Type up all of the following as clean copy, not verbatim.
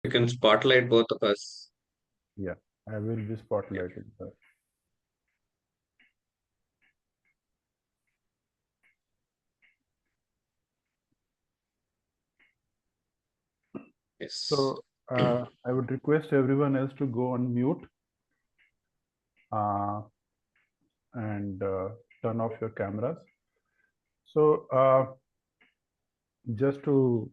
You can spotlight both of us. Yeah, I will be spotlighting her. Yes. So I would request everyone else to go on mute and turn off your cameras. So just to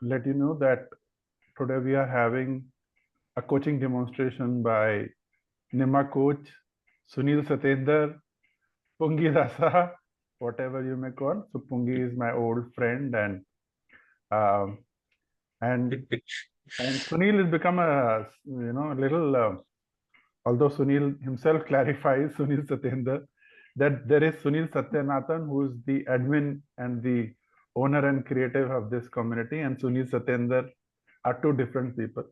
let you know that today we are having a coaching demonstration by Nimma coach, Sunil Satyendra, Pungi Rasa, whatever you may call. So Pungi is my old friend, um, and Sunil has become a little. Although Sunil himself clarifies, Sunil Satyendra, that there is Sunil Satyanathan, who is the admin and the owner and creative of this community, and Sunil Satyendra are two different people.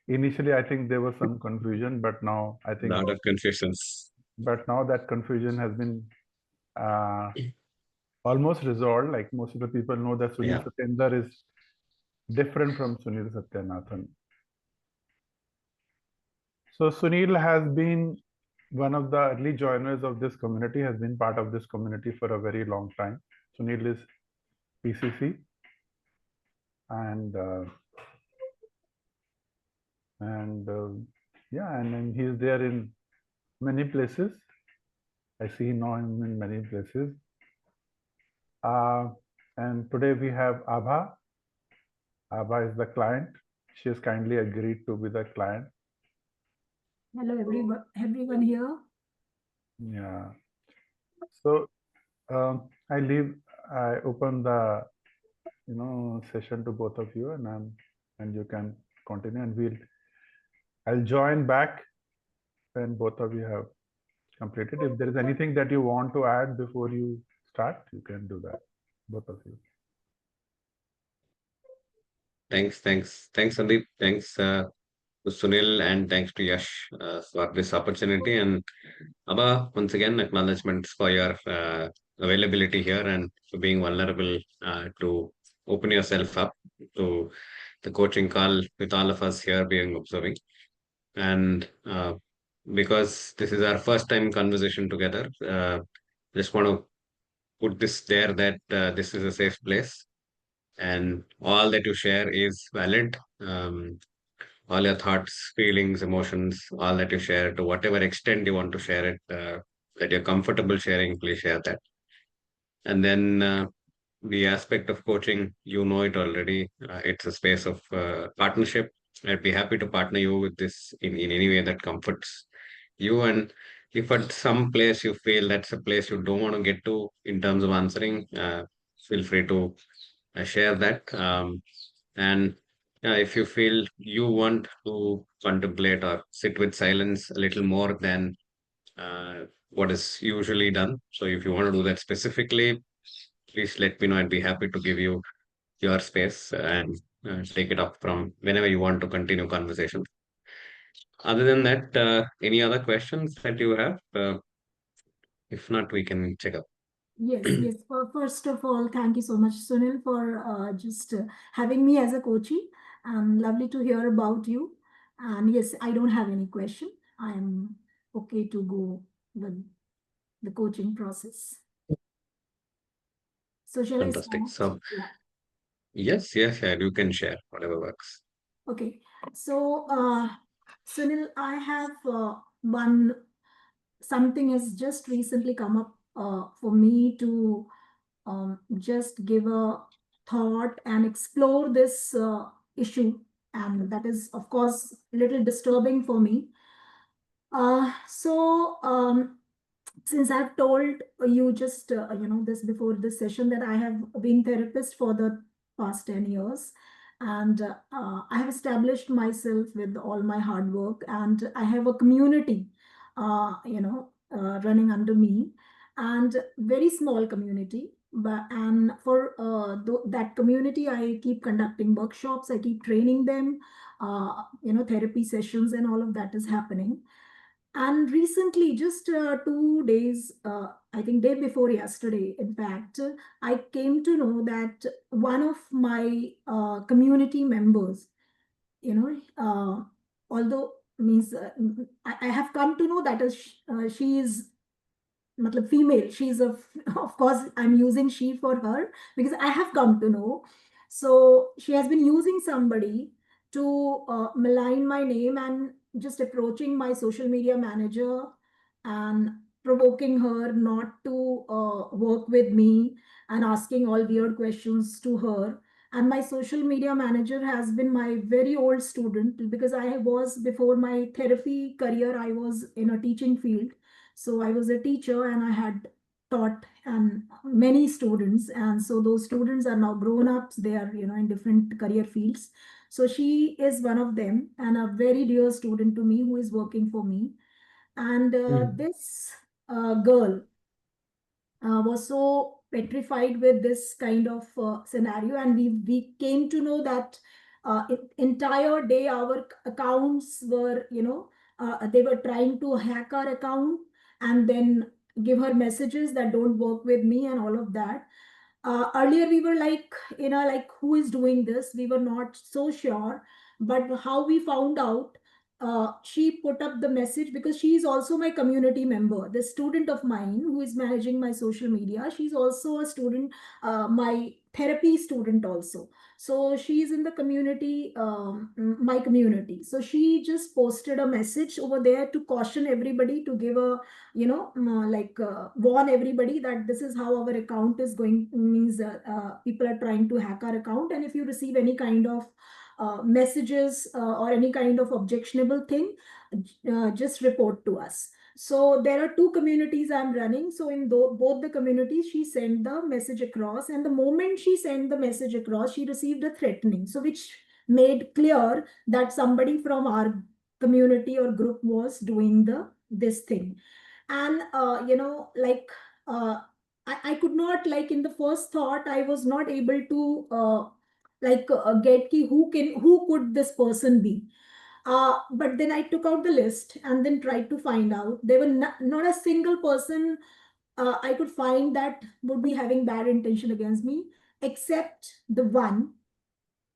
Initially, I think there was some confusion, but now I think, Lot of confusions. but now that confusion has been uh, almost resolved. Like most of the people know that Sunil Satyendra is different from Sunil Satyanathan. So Sunil has been one of the early joiners of this community, has been part of this community for a very long time. Sunil is PCC and yeah, and then he's there in many places. I see now him in many places. And today we have Abha. Abha is the client. She has kindly agreed to be the client. Hello, everyone here. Yeah. So I open the session to both of you, and you can continue, and I'll join back when both of you have completed. If there is anything that you want to add before you start, you can do that, both of you. Thanks, Sandeep. Thanks to Sunil, and thanks to Yash for this opportunity. And Abba, once again, acknowledgements for your availability here and for being vulnerable to open yourself up to the coaching call with all of us here being observing. And because this is our first time conversation together, just want to put this there that this is a safe place and all that you share is valid. All your thoughts, feelings, emotions, all that you share to whatever extent you want to share it, that you're comfortable sharing, please share that. And then the aspect of coaching, you know it already. It's a space of partnership. I'd be happy to partner you with this in any way that comforts you. And if at some place you feel that's a place you don't want to get to in terms of answering, feel free to share that. And if you feel you want to contemplate or sit with silence a little more than what is usually done. So if you want to do that specifically, please let me know. I'd be happy to give you your space and take it up from whenever you want to continue conversation. Other than that, any other questions that you have? If not, we can check up. Yes, yes. First of all, thank you so much, Sunil, for just having me as a coachee. Lovely to hear about you. And yes, I don't have any question. I am okay to go with the coaching process. So shall Fantastic. I start? So, Yeah. yes, yeah, you can share whatever works. Okay. So, Sunil, I have one something has just recently come up for me to just give a thought and explore this issue. And that is, of course, a little disturbing for me. So, since I've told you just, this before this session that I have been therapist for the past 10 years. And I have established myself with all my hard work, and I have a community, running under me, and very small community. But and for that community, I keep conducting workshops, I keep training them, therapy sessions, and all of that is happening. And recently, just 2 days, I think day before yesterday, in fact, I came to know that one of my community members, you know, although means I have come to know that she is matlab female. She's a of course I'm using she for her because I have come to know. So she has been using somebody to malign my name and just approaching my social media manager and provoking her not to work with me and asking all weird questions to her. And my social media manager has been my very old student because I was, before my therapy career, I was in a teaching field. So I was a teacher and I had taught many students. And so those students are now grown ups. They are, in different career fields. So she is one of them and a very dear student to me who is working for me. And this girl was so petrified with this kind of scenario, and we came to know that entire day our accounts were, they were trying to hack our account and then give her messages that don't work with me and all of that. Earlier we were like, like, who is doing this? We were not so sure, but how we found out, she put up the message because she is also my community member, the student of mine who is managing my social media. She's also a student, my therapy student also. So she's in the community, my community. So she just posted a message over there to caution everybody, to give a, warn everybody that this is how our account is going, means people are trying to hack our account, and if you receive any kind of messages or any kind of objectionable thing, just report to us. So there are two communities I'm running. So in both the communities, she sent the message across, and the moment she sent the message across, she received a threatening. So which made clear that somebody from our community or group was doing this thing. And I could not, like, in the first thought I was not able to get ki who could this person be. But then I took out the list and then tried to find out. There were not a single person I could find that would be having bad intention against me, except the one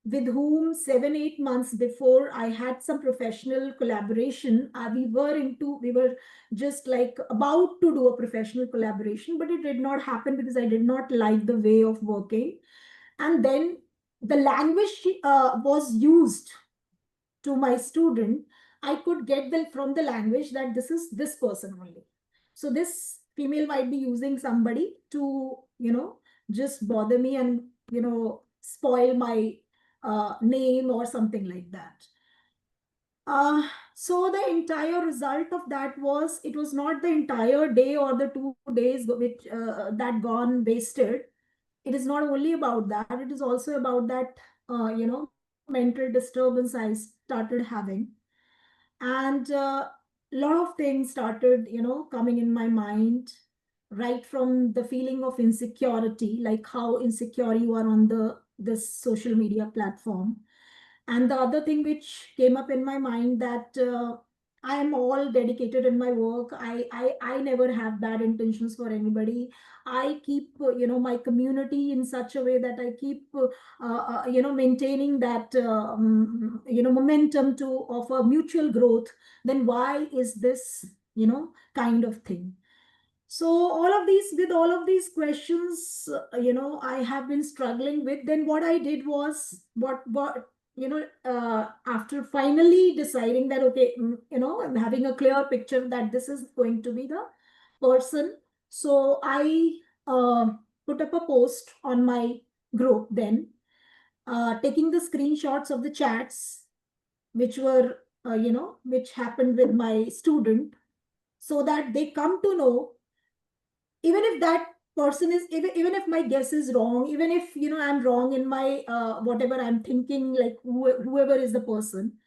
with whom 7 8 months before I had some professional collaboration. We were just like about to do a professional collaboration, but it did not happen because I did not like the way of working. And then the language was used to my student. I could get from the language that this is this person only. So this female might be using somebody to, just bother me and, spoil my name or something like that. So the entire result of that was, it was not the entire day or the 2 days which that gone wasted. It is not only about that, it is also about that mental disturbance I started having. And lot of things started, coming in my mind, right from the feeling of insecurity, like how insecure you are on this social media platform. And the other thing which came up in my mind, that I am all dedicated in my work. I never have bad intentions for anybody. I keep my community in such a way that I keep maintaining that momentum to offer mutual growth. Then why is this kind of thing? So all of these questions, I have been struggling with. Then what I did was, what after finally deciding that, okay, I'm having a clear picture that this is going to be the person. So I put up a post on my group, then taking the screenshots of the chats which were which happened with my student, so that they come to know, even if that person is, even if my guess is wrong, even if I'm wrong in my whatever I'm thinking, like whoever is the person,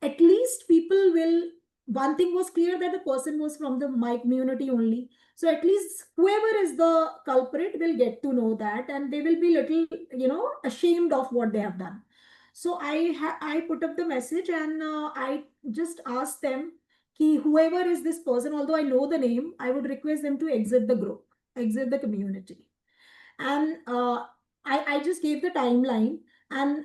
at least people will. One thing was clear, that the person was from the my community only. So at least whoever is the culprit will get to know that, and they will be little ashamed of what they have done. So I put up the message, and I just asked them, whoever is this person, although I know the name, I would request them to exit the group, exit the community. And I just gave the timeline, and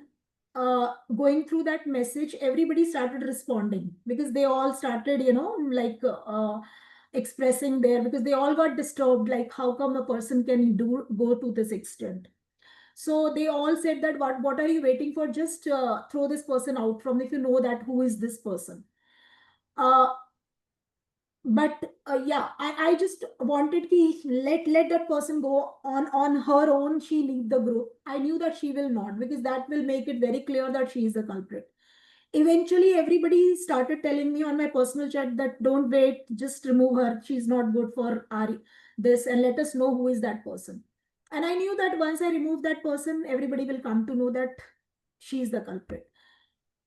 going through that message, everybody started responding, because they all started, like expressing there, because they all got disturbed, like how come a person can go to this extent. So they all said that what are you waiting for? Just throw this person out from, if you know that who is this person. Uh, but yeah, I just wanted to let that person go on her own. She leave the group. I knew that she will not, because that will make it very clear that she is the culprit. Eventually, everybody started telling me on my personal chat that don't wait, just remove her. She's not good for our this, and let us know who is that person. And I knew that once I remove that person, everybody will come to know that she is the culprit.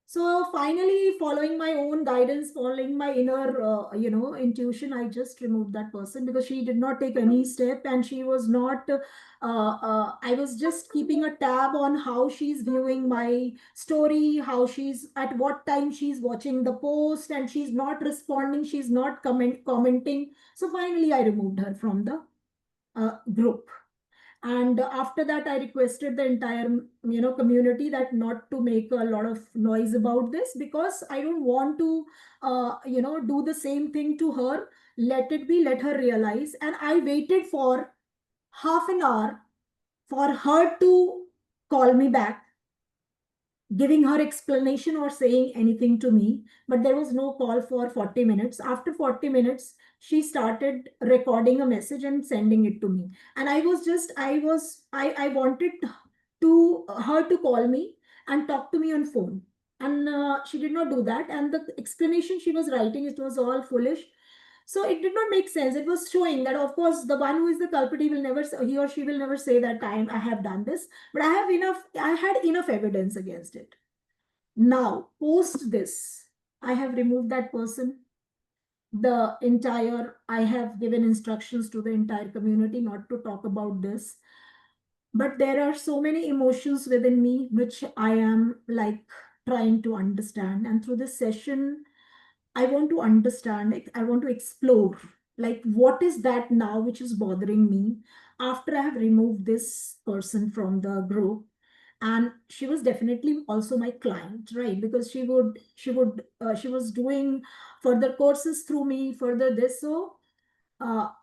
So finally, following my own guidance, following my inner, intuition, I just removed that person, because she did not take any step, and she was not. I was just keeping a tab on how she's viewing my story, how she's at what time she's watching the post, and she's not responding. She's not commenting. So finally, I removed her from the group. And after that, I requested the entire community that not to make a lot of noise about this, because I don't want to do the same thing to her. Let it be, let her realize. And I waited for half an hour for her to call me back, giving her explanation or saying anything to me, but there was no call for 40 minutes. After 40 minutes, she started recording a message and sending it to me. And I wanted to her to call me and talk to me on phone. And she did not do that. And the explanation she was writing, it was all foolish. So it did not make sense. It was showing that, of course, the one who is the culprit, he or she will never say that I have done this, but I had enough evidence against it. Now, post this, I have removed that person. I have given instructions to the entire community not to talk about this. But there are so many emotions within me which I am like trying to understand. And through this session, I want to understand, like, I want to explore, like, what is that now which is bothering me after I have removed this person from the group. And she was definitely also my client, right? Because she was doing further courses through me, further this. So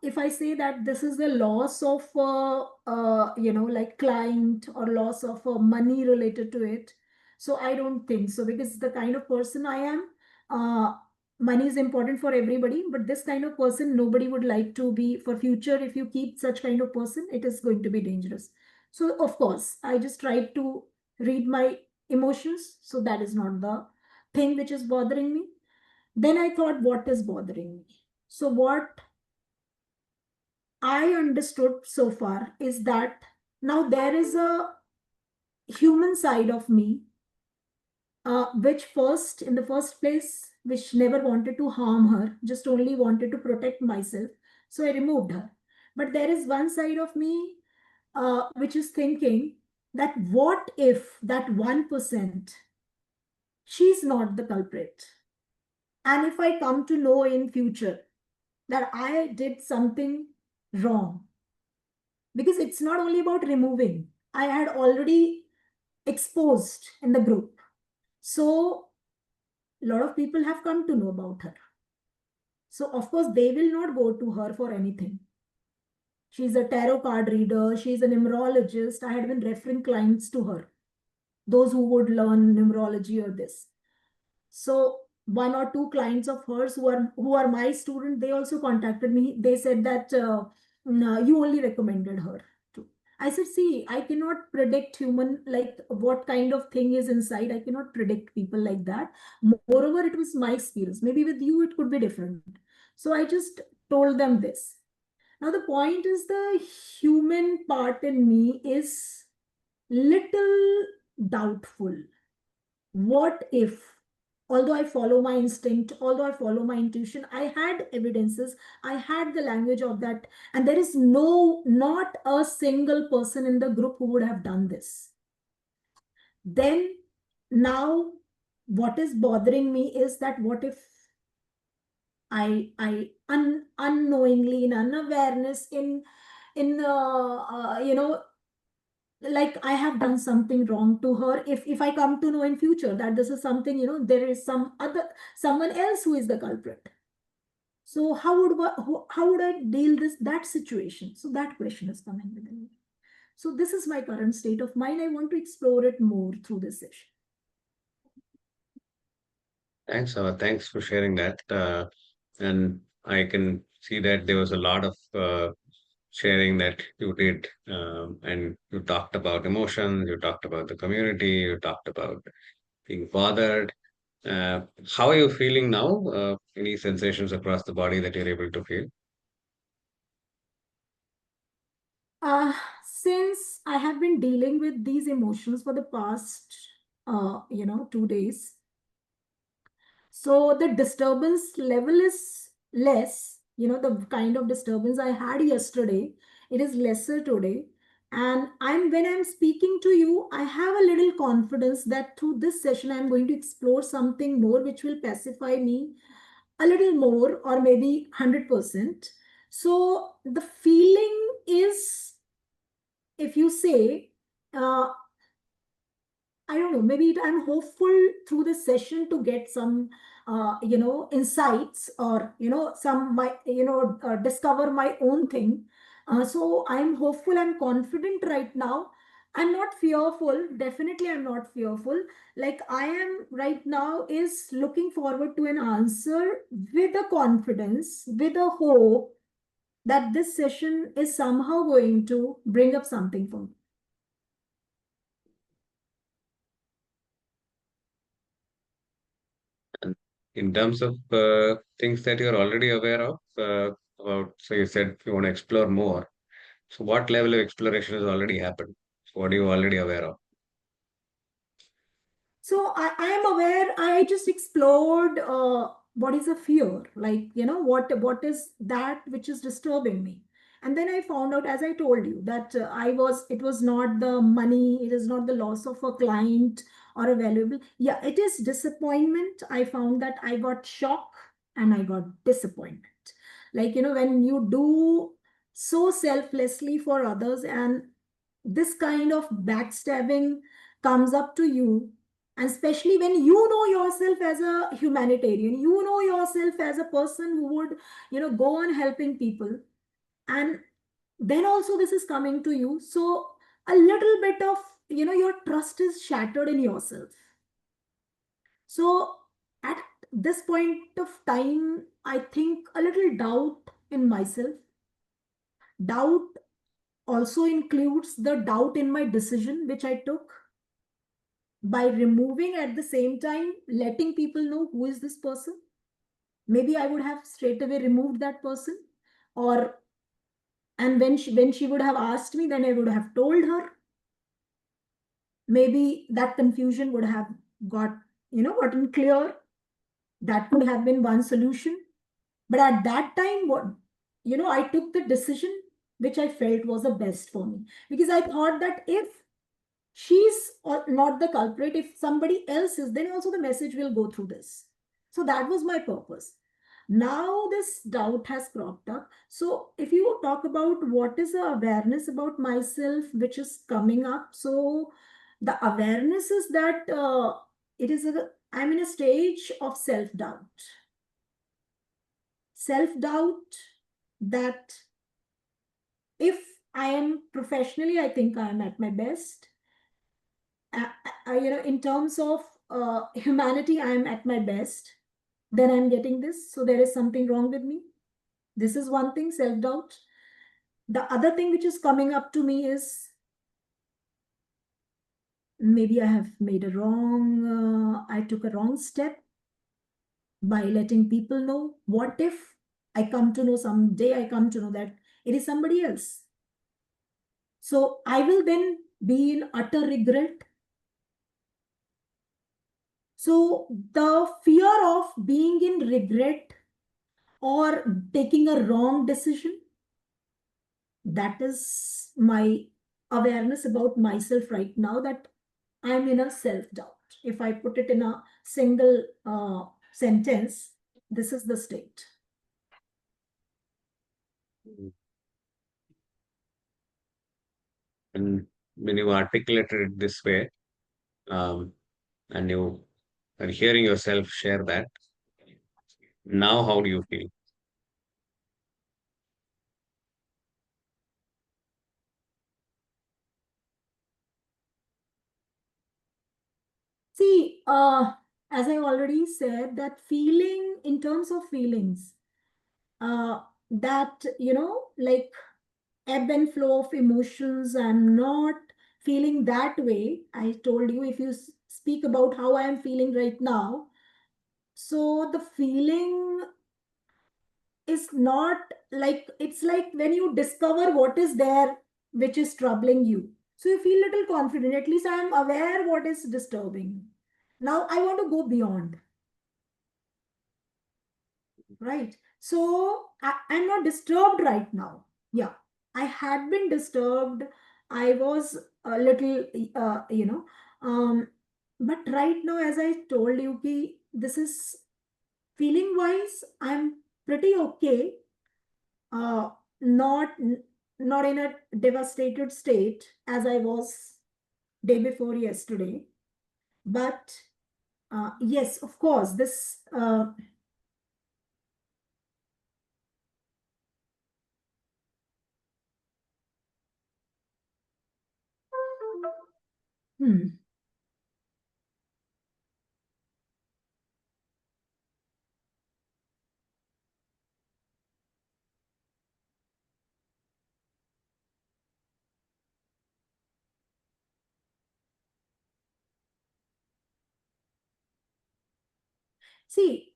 if I say that this is the loss of, like client, or loss of money related to it, so I don't think so, because the kind of person I am, uh, money is important for everybody, but this kind of person nobody would like to be for future. If you keep such kind of person, it is going to be dangerous. So of course, I just tried to read my emotions. So that is not the thing which is bothering me. Then I thought, what is bothering me? So what I understood so far is that now there is a human side of me, which in the first place, which never wanted to harm her, just only wanted to protect myself. So I removed her. But there is one side of me which is thinking that what if that 1%, she's not the culprit? And if I come to know in future that I did something wrong, because it's not only about removing, I had already exposed in the group. So a lot of people have come to know about her. So of course they will not go to her for anything. She's a tarot card reader, she's a numerologist. I had been referring clients to her, those who would learn numerology or this. So one or two clients of hers who are my student, they also contacted me. They said that no, you only recommended her to. I said, see, I cannot predict human, like what kind of thing is inside. I cannot predict people like that. Moreover, it was my experience. Maybe with you it could be different. So I just told them this. Now the point is, the human part in me is little doubtful. What if, although I follow my instinct, although I follow my intuition, I had evidences, I had the language of that, and there is not a single person in the group who would have done this. Then now what is bothering me is that what if unknowingly, in unawareness, like I have done something wrong to her. If I come to know in future that this is something, there is someone else who is the culprit. So how would I deal that situation? So that question is coming within me. So this is my current state of mind. I want to explore it more through this session. Thanks, thanks for sharing that. And I can see that there was a lot of sharing that you did, and you talked about emotions, you talked about the community, you talked about being bothered. Uh, how are you feeling now? Any sensations across the body that you're able to feel? Since I have been dealing with these emotions for the past 2 days, so the disturbance level is less. The kind of disturbance I had yesterday, it is lesser today. And when I'm speaking to you, I have a little confidence that through this session, I'm going to explore something more which will pacify me a little more, or maybe 100%. So the feeling is, if you say, I don't know, maybe I'm hopeful through this session to get some, insights, or, discover my own thing. So I'm hopeful, I'm confident right now. I'm not fearful. Definitely, I'm not fearful. Like I am right now is looking forward to an answer with a confidence, with a hope that this session is somehow going to bring up something for me. And in terms of things that you're already aware of, about, so you said you want to explore more. So, what level of exploration has already happened? So what are you already aware of? So I am aware. I just explored what is a fear, like what is that which is disturbing me, and then I found out, as I told you, that it was not the money, it is not the loss of a client or a valuable. Yeah, it is disappointment. I found that I got shock and I got disappointment. Like when you do so selflessly for others, and this kind of backstabbing comes up to you, and especially when you know yourself as a humanitarian, you know yourself as a person who would go on helping people, and then also this is coming to you, so a little bit of your trust is shattered in yourself. So at this point of time, I think a little doubt in myself. Doubt also includes the doubt in my decision which I took, by removing, at the same time letting people know who is this person. Maybe I would have straight away removed that person, or and when she would have asked me, then I would have told her. Maybe that confusion would have gotten clear. That could have been one solution. But at that time, I took the decision which I felt was the best for me, because I thought that if she's not the culprit, if somebody else is, then also the message will go through this. So that was my purpose. Now this doubt has cropped up. So if you talk about what is the awareness about myself which is coming up, so the awareness is that I'm in a stage of self-doubt. Self-doubt that if I am professionally, I think I am at my best. In terms of humanity, I'm at my best. Then I'm getting this. So there is something wrong with me. This is one thing, self-doubt. The other thing which is coming up to me is maybe I have made I took a wrong step by letting people know. What if I come to know someday, I come to know that it is somebody else? So I will then be in utter regret. So the fear of being in regret or taking a wrong decision, that is my awareness about myself right now, that I'm in a self-doubt. If I put it in a single sentence, this is the state. Mm. And when you articulated it this way, um, and you are hearing yourself share that, now how do you feel? See, as I already said, that feeling in terms of feelings, uh, that, like ebb and flow of emotions, I'm not feeling that way. I told you, if you speak about how I am feeling right now, so the feeling is not like, it's like when you discover what is there which is troubling you. So you feel little confident. At least I am aware what is disturbing. Now I want to go beyond, right? So I'm not disturbed right now. Yeah, I had been disturbed. I was a little, but right now, as I told you, ki, this is feeling wise, I'm pretty okay. uh, not not in a devastated state as I was day before yesterday, but yes, of course, this hmm. See,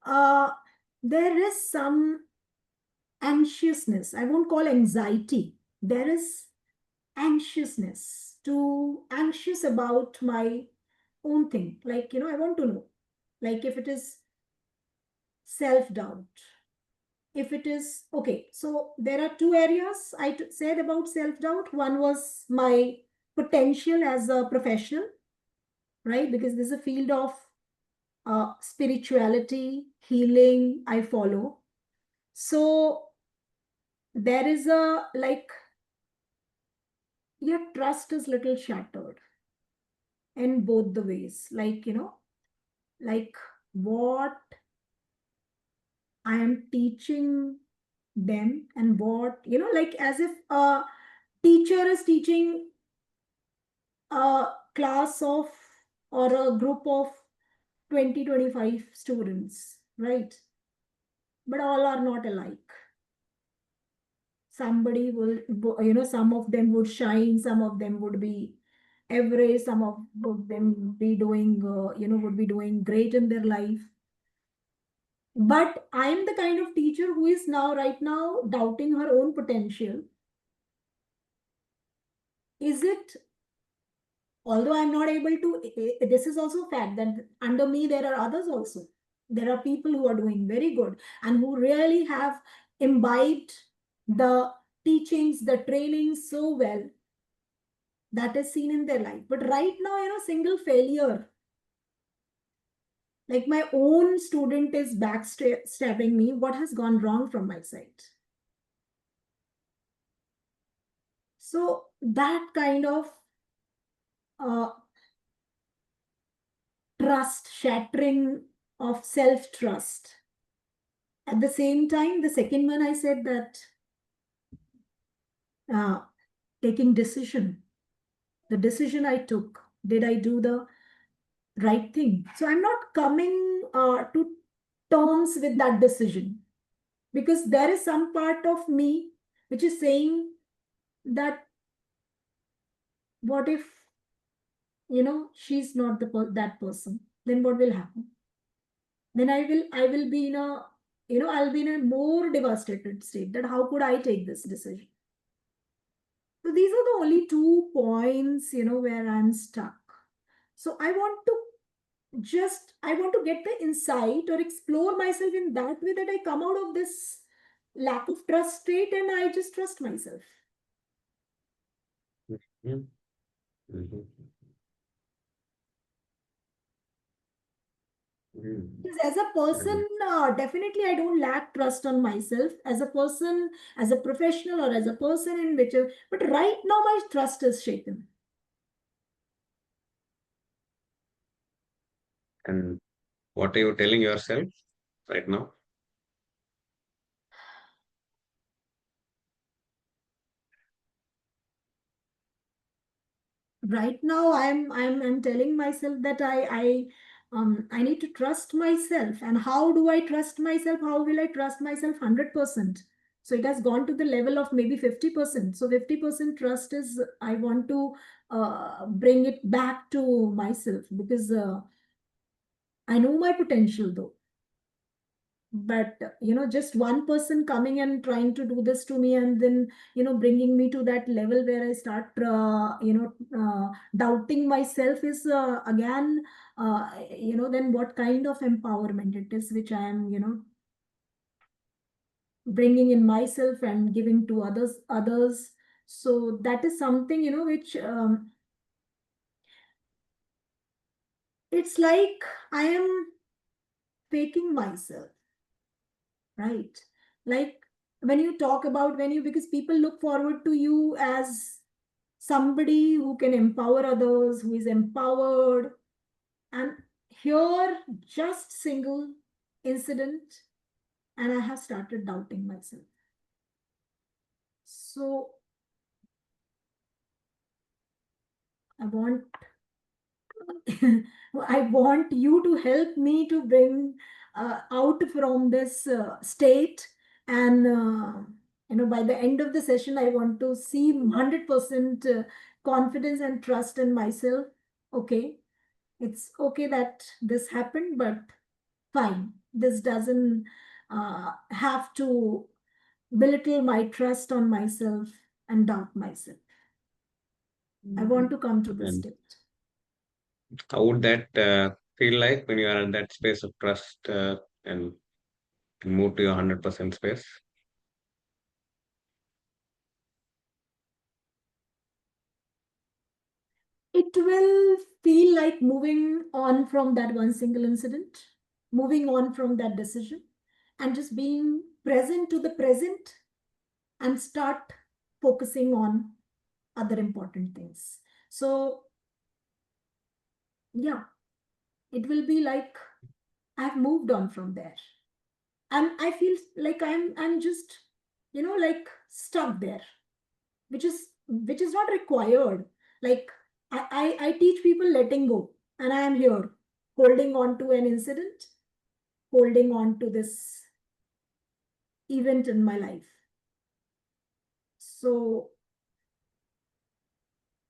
there is some anxiousness. I won't call anxiety. There is anxiousness, to anxious about my own thing. Like, I want to know, like, if it is self doubt, if it is okay. So there are two areas I said about self doubt. One was my potential as a professional, right? Because there's a field of spirituality, healing I follow. So there is a, like, your trust is little shattered in both the ways. Like, like what I am teaching them, and what, like as if a teacher is teaching a class of, or a group of 20-25 students, right? But all are not alike. Somebody will, some of them would shine, some of them would be average, some of them be doing, would be doing great in their life. But I am the kind of teacher who is now, right now, doubting her own potential. Is it, although I'm not able to, this is also a fact that under me there are others also. There are people who are doing very good and who really have imbibed the teachings, the training so well, that is seen in their life. But right now, single failure, like my own student is backstabbing me, what has gone wrong from my side? So that kind of uh, trust shattering, of self trust. At the same time, the second one, I said that uh, taking decision, the decision I took, did I do the right thing? So I'm not coming to terms with that decision, because there is some part of me which is saying that, what if, she's not that person? Then what will happen? Then I will be in a, I'll be in a more devastated state, that how could I take this decision? So these are the only 2 points, where I'm stuck. So I want to get the insight or explore myself in that way, that I come out of this lack of trust state and I just trust myself. Mhm. Mhm. Because as a person, definitely I don't lack trust on myself as a person, as a professional, or as a person in which. But right now, my trust is shaken. And what are you telling yourself right now? Right now, I'm telling myself that I need to trust myself. And how do I trust myself? How will I trust myself 100%? So it has gone to the level of maybe 50%. So 50% trust is I want to bring it back to myself, because I know my potential though. But just one person coming and trying to do this to me, and then bringing me to that level where I start doubting myself is again then what kind of empowerment it is which I am bringing in myself and giving to others. So that is something which it's like I am faking myself, right? Like when you talk about, because people look forward to you as somebody who can empower others, who is empowered. And here, just single incident, and I have started doubting myself. So I want I want you to help me to bring out from this state. And by the end of the session, I want to see 100% confidence and trust in myself. Okay, it's okay that this happened, but fine. This doesn't have to belittle my trust on myself and doubt myself. I want to come to this And state. how would that feel like when you are in that space of trust and move to your 100% space? It will feel like moving on from that one single incident, moving on from that decision, and just being present to the present and start focusing on other important things. So, yeah, it will be like I've moved on from there. And I feel like I'm just, like stuck there, which is not required. Like I teach people letting go, and I am here holding on to an incident, holding on to this event in my life. So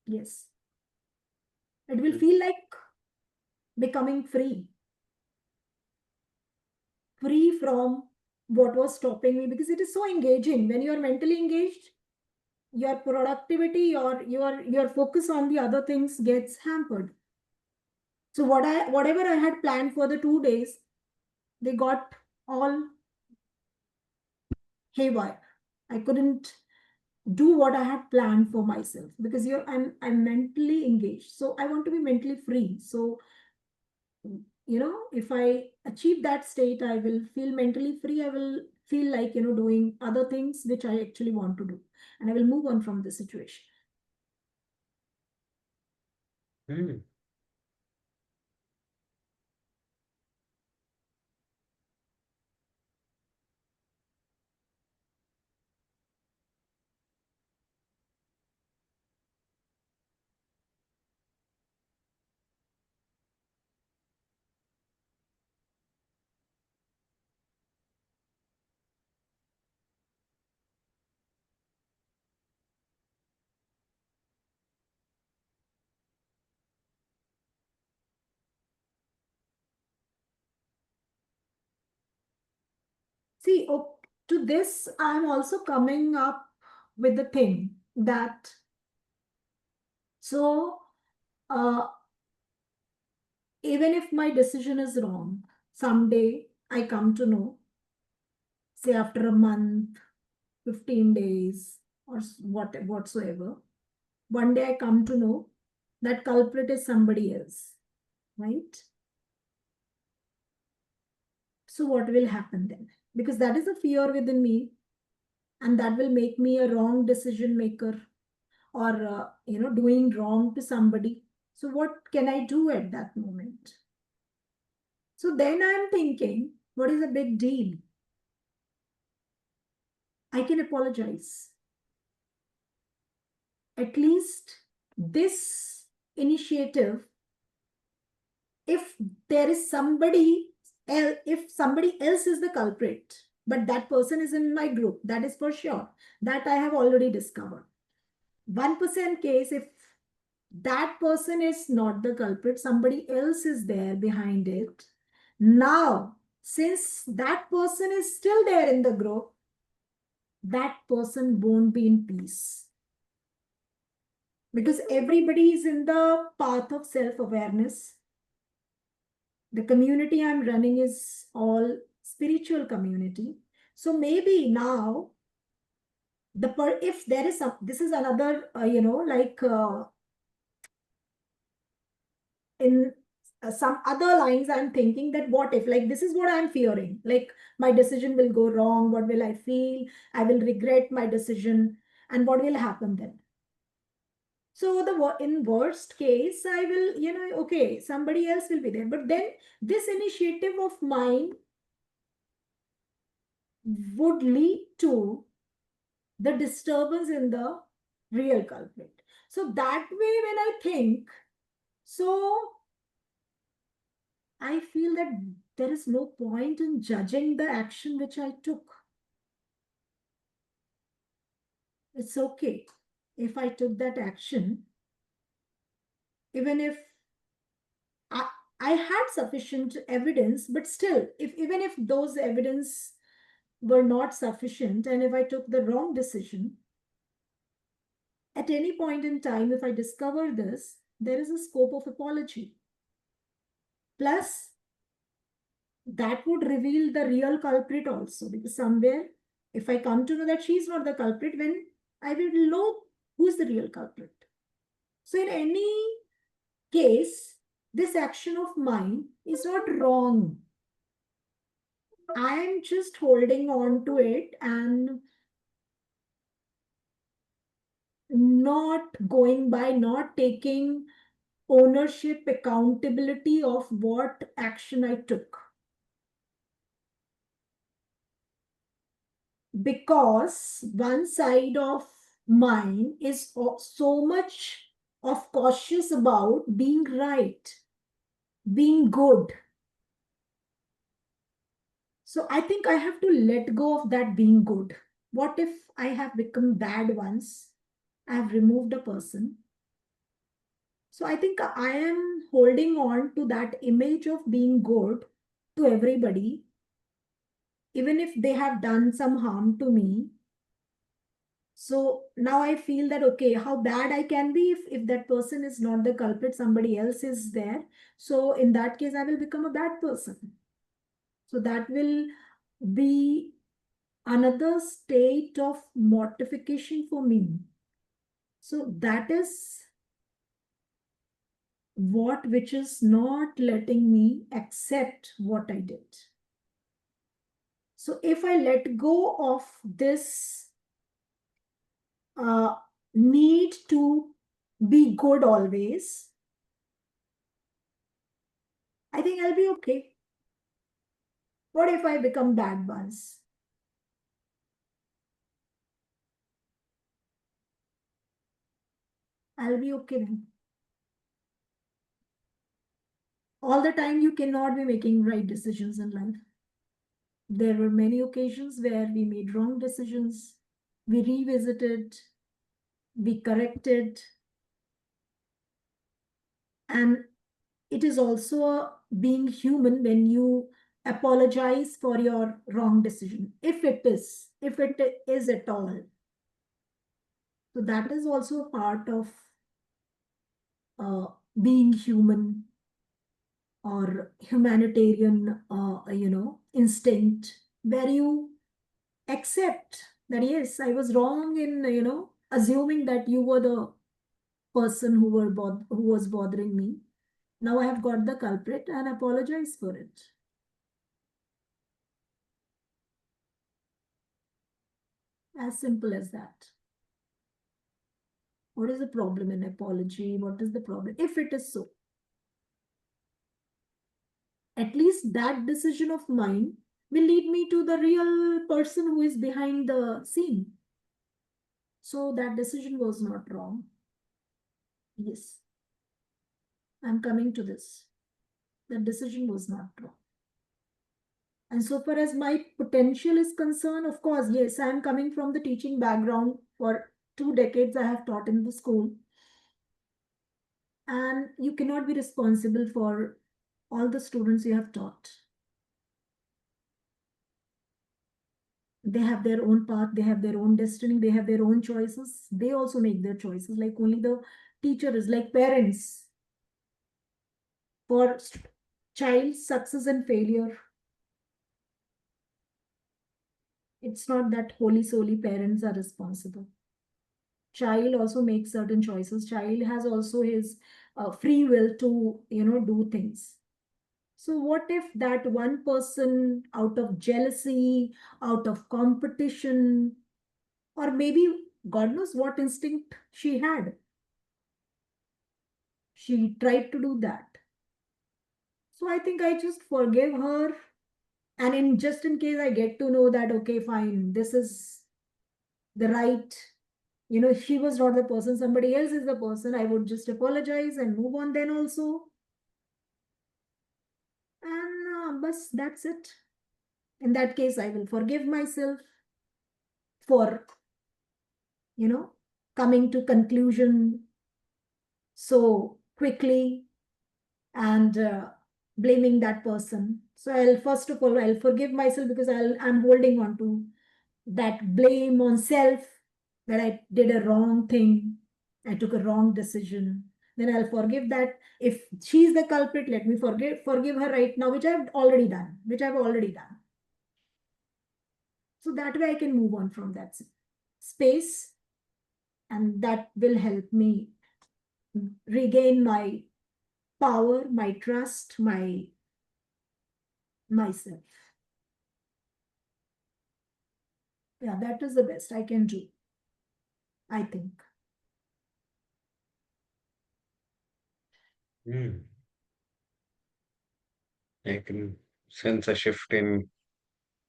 yes, it will feel like becoming free from what was stopping me, because it is so engaging when you are mentally engaged. Your productivity, your focus on the other things gets hampered. So whatever I had planned for the 2 days, they got all haywire. I couldn't do what I had planned for myself, because I'm mentally engaged. So I want to be mentally free. So if I achieve that state, I will feel mentally free. I will feel like doing other things which I actually want to do, and I will move on from the situation. Hmm. See, to this, I'm also coming up with the thing that, so uh, even if my decision is wrong, someday I come to know, say after a month, 15 days, or whatsoever, one day I come to know that culprit is somebody else, right? So what will happen then? Because that is a fear within me, and that will make me a wrong decision maker, or doing wrong to somebody. So what can I do at that moment? So then I'm thinking, what is a big deal? I can apologize. At least this initiative, if there is somebody else, if somebody else is the culprit, but that person is in my group, that is for sure. That I have already discovered. 1% case, if that person is not the culprit, somebody else is there behind it. Now, since that person is still there in the group, that person won't be in peace. Because everybody is in the path of self-awareness. The community I'm running is all spiritual community. So maybe now, if there is this is another, in some other lines, I'm thinking that what if, like, this is what I'm fearing, like my decision will go wrong, what will I feel? I will regret my decision, and what will happen then? So in worst case, I will, okay, somebody else will be there. But then this initiative of mine would lead to the disturbance in the real culprit. So that way, when I think, so I feel that there is no point in judging the action which I took. It's okay if I took that action, even if I had sufficient evidence, but still, even if those evidence were not sufficient, and if I took the wrong decision, at any point in time, if I discover this, there is a scope of apology. Plus, that would reveal the real culprit also, because somewhere, if I come to know that she's not the culprit, when I will know who's the real culprit. So in any case, this action of mine is not wrong. I am just holding on to it and not going by, not taking ownership, accountability of what action I took. Because one side of mine is so much of cautious about being right, being good. So I think I have to let go of that being good. What if I have become bad once? I have removed a person. So I think I am holding on to that image of being good to everybody, even if they have done some harm to me. So now I feel that, okay, how bad I can be if that person is not the culprit, somebody else is there. So in that case, I will become a bad person. So that will be another state of mortification for me. So that is which is not letting me accept what I did. So if I let go of this need to be good always, I think I'll be okay. What if I become bad once? I'll be okay then. All the time, you cannot be making right decisions in life. There were many occasions where we made wrong decisions. We revisited, we corrected, and it is also being human when you apologize for your wrong decision, if it is at all. So that is also a part of being human, or humanitarian instinct, where you accept that, yes, I was wrong in assuming that you were the person who was bothering me. Now I have got the culprit and apologize for it. As simple as that. What is the problem in apology? What is the problem? If it is so, at least that decision of mine will lead me to the real person who is behind the scene. So that decision was not wrong. Yes, I'm coming to this. That decision was not wrong. And so far as my potential is concerned, of course, yes, I'm coming from the teaching background. For 2 decades, I have taught in the school. And you cannot be responsible for all the students you have taught. They have their own path, they have their own destiny, they have their own choices. They also make their choices, like only the teacher is, like parents. For child success and failure, it's not that wholly solely parents are responsible. Child also makes certain choices. Child has also his free will to, do things. So what if that one person, out of jealousy, out of competition, or maybe God knows what instinct she had, she tried to do that. So I think I just forgive her. And just in case I get to know that, okay, fine, this is the right, she was not the person, somebody else is the person, I would just apologize and move on then also. And bus, that's it. In that case, I will forgive myself for, coming to conclusion so quickly and blaming that person. So I'll first of all, I'll forgive myself because I'm holding on to that blame on self that I did a wrong thing. I took a wrong decision. Then I'll forgive that. If she's the culprit, let me forgive her right now, which I've already done. So that way I can move on from that space, and that will help me regain my power, my trust, myself. Yeah, that is the best I can do, I think. I can sense a shift in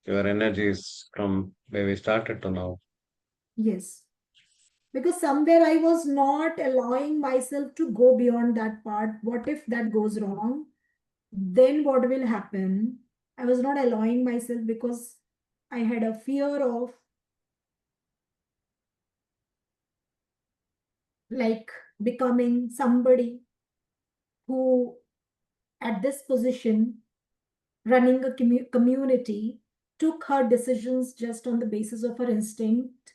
your energies from where we started to now. Yes. Because somewhere I was not allowing myself to go beyond that part. What if that goes wrong? Then what will happen? I was not allowing myself because I had a fear of, like, becoming somebody who, at this position, running a community, took her decisions just on the basis of her instinct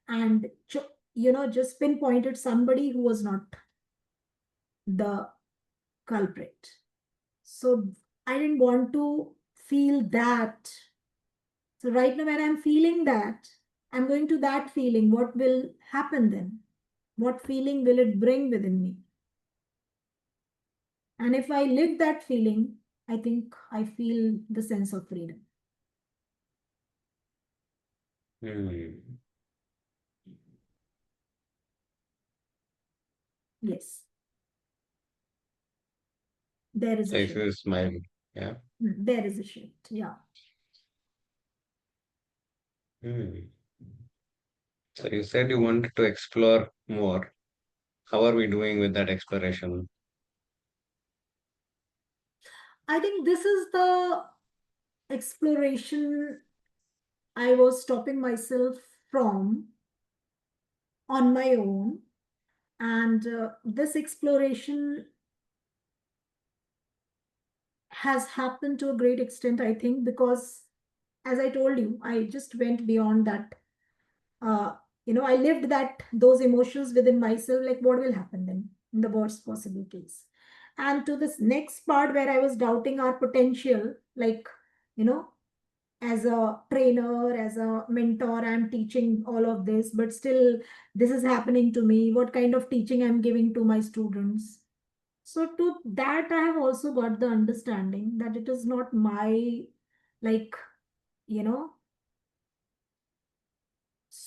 and, just pinpointed somebody who was not the culprit. So I didn't want to feel that. So right now, when I'm feeling that, I'm going to that feeling. What will happen then? What feeling will it bring within me? And if I live that feeling, I think I feel the sense of freedom. Yes. There is So a if shift. you smile, yeah. There is a shift. Yeah. So you said you wanted to explore more. How are we doing with that exploration? I think this is the exploration I was stopping myself from on my own. And this exploration has happened to a great extent, I think, because as I told you, I just went beyond that. Uh, I lived those emotions within myself, like what will happen then in the worst possible case. And to this next part where I was doubting our potential, like, you know, as a trainer, as a mentor, I'm teaching all of this, but still this is happening to me. What kind of teaching I'm giving to my students? So to that, I have also got the understanding that it is not my, like, you know,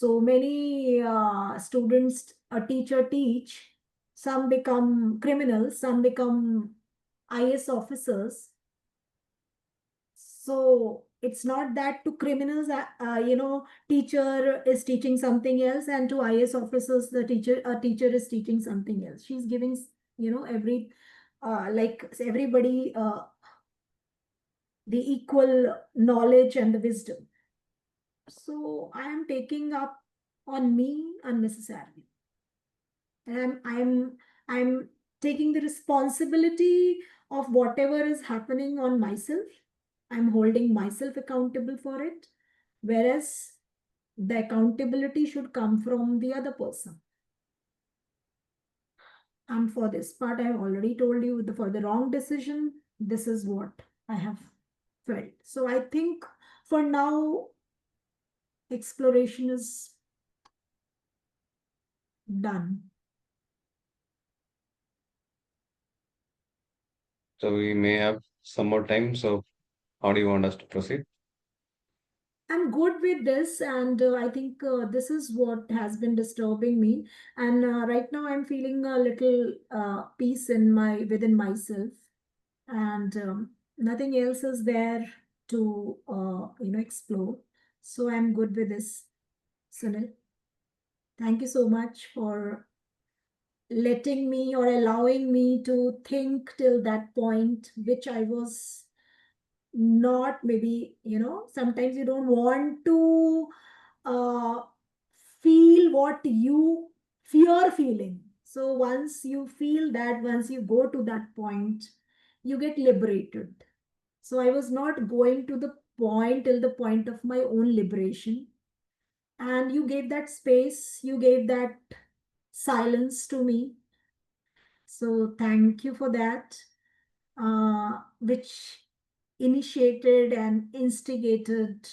so many students a teacher teach, some become criminals, some become IS officers. So it's not that to criminals, teacher is teaching something else, and to IS officers, a teacher is teaching something else. She's giving, everybody the equal knowledge and the wisdom. So I am taking up on me unnecessarily, and I'm taking the responsibility of whatever is happening on myself. I'm holding myself accountable for it, whereas the accountability should come from the other person. And for this part, I have already told you, for the wrong decision, this is what I have felt. So I think for now, exploration is done. So we may have some more time. So how do you want us to proceed? I'm good with this, and I think this is what has been disturbing me. And right now, I'm feeling a little peace within myself, and nothing else is there to explore. So I'm good with this, Sunil. Thank you so much for letting me or allowing me to think till that point, which I was not. Maybe, sometimes you don't want to uh, feel what you fear feeling. So once you feel that, once you go to that point, you get liberated. So I was not going to the point till the point of my own liberation. And you gave that space, you gave that silence to me. So thank you for that, which initiated and instigated,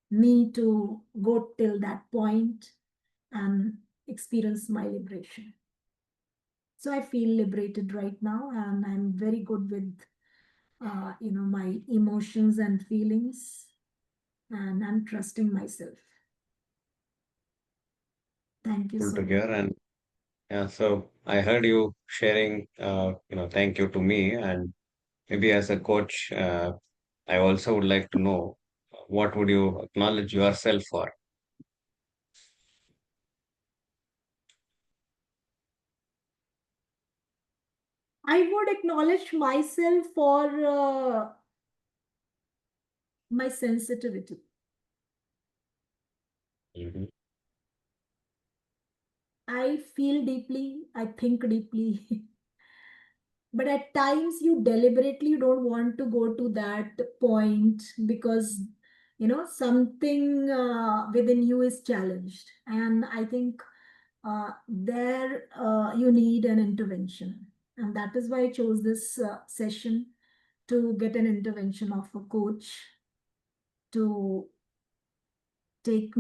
me to go till that point and experience my liberation. So I feel liberated right now, and I'm very good with, my emotions and feelings, and I'm trusting myself. Thank you Cool so to much. hear. And yeah, so I heard you sharing, thank you to me. And maybe as a coach, I also would like to know what would you acknowledge yourself for? I would acknowledge myself for my sensitivity. Mhm. I feel deeply, I think deeply, but at times you deliberately don't want to go to that point because something within you is challenged, and I think there you need an intervention, and that is why I chose this session, to get an intervention of a coach to take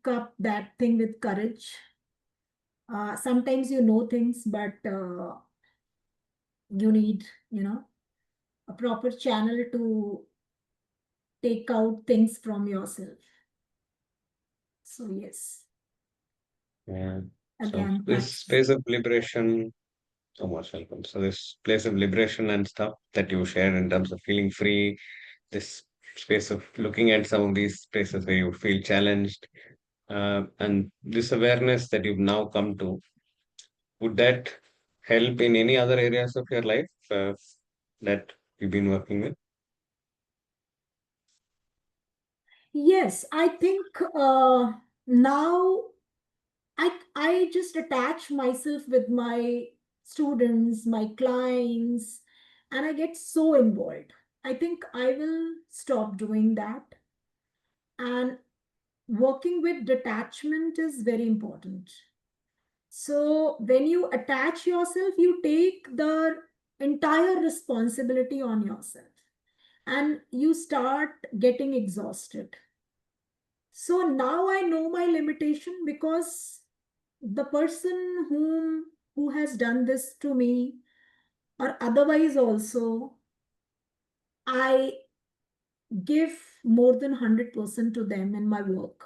up that thing with courage. Sometimes you know things, but you need, a proper channel to take out things from yourself. So yes, Yeah. So again, this thanks. space of liberation, so much welcome. So this place of liberation and stuff that you shared in terms of feeling free, this space of looking at some of these spaces where you feel challenged, and this awareness that you've now come to, would that help in any other areas of your life that you've been working with? Yes, I think now I just attach myself with my students, my clients, and I get so involved. I think I will stop doing that. And working with detachment is very important. So when you attach yourself, you take the entire responsibility on yourself, and you start getting exhausted. So now I know my limitation, because the person who has done this to me, or otherwise also, I give more than 100% to them in my work.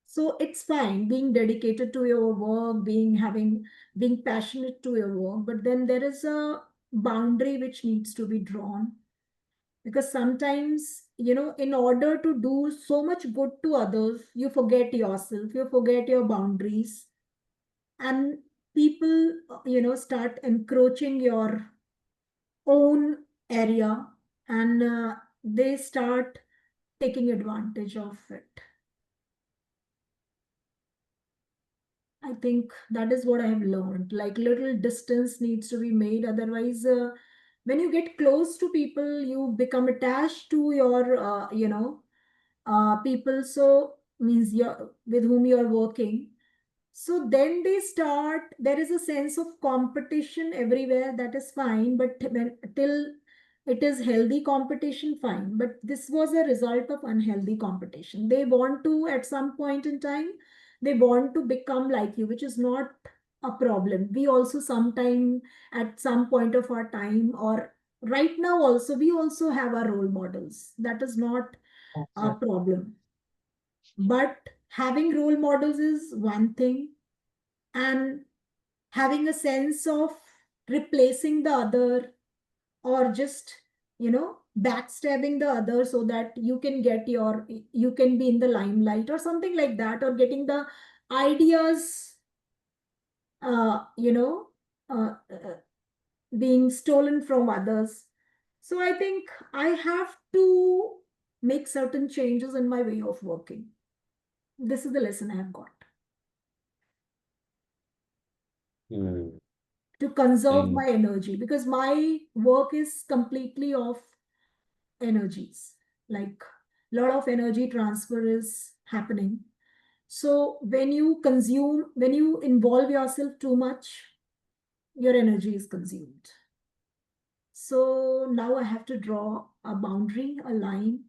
So it's fine being dedicated to your work, being passionate to your work, but then there is a boundary which needs to be drawn, because sometimes, in order to do so much good to others, you forget yourself, you forget your boundaries, and people, start encroaching your own area, and they start taking advantage of it. I think that is what I have learned. Like, little distance needs to be made. Otherwise, when you get close to people, you become attached to your, people. So means you're with whom you are working. So then they start. There is a sense of competition everywhere. That is fine, but till it is healthy competition, fine. But this was a result of unhealthy competition. They want to, at some point in time, they want to become like you, which is not a problem. We also sometime, at some point of our time, or right now also, we also have our role models. That is not a problem. But having role models is one thing, and having a sense of replacing the other, or just, backstabbing the other so that you can be in the limelight or something like that, or getting the ideas, uh, you know uh, uh, being stolen from others. So I think I have to make certain changes in my way of working. This is the lesson I have got. Hmm. To conserve And my energy, because my work is completely of energies, like a lot of energy transfer is happening. So when you involve yourself too much, your energy is consumed. So now I have to draw a boundary, a line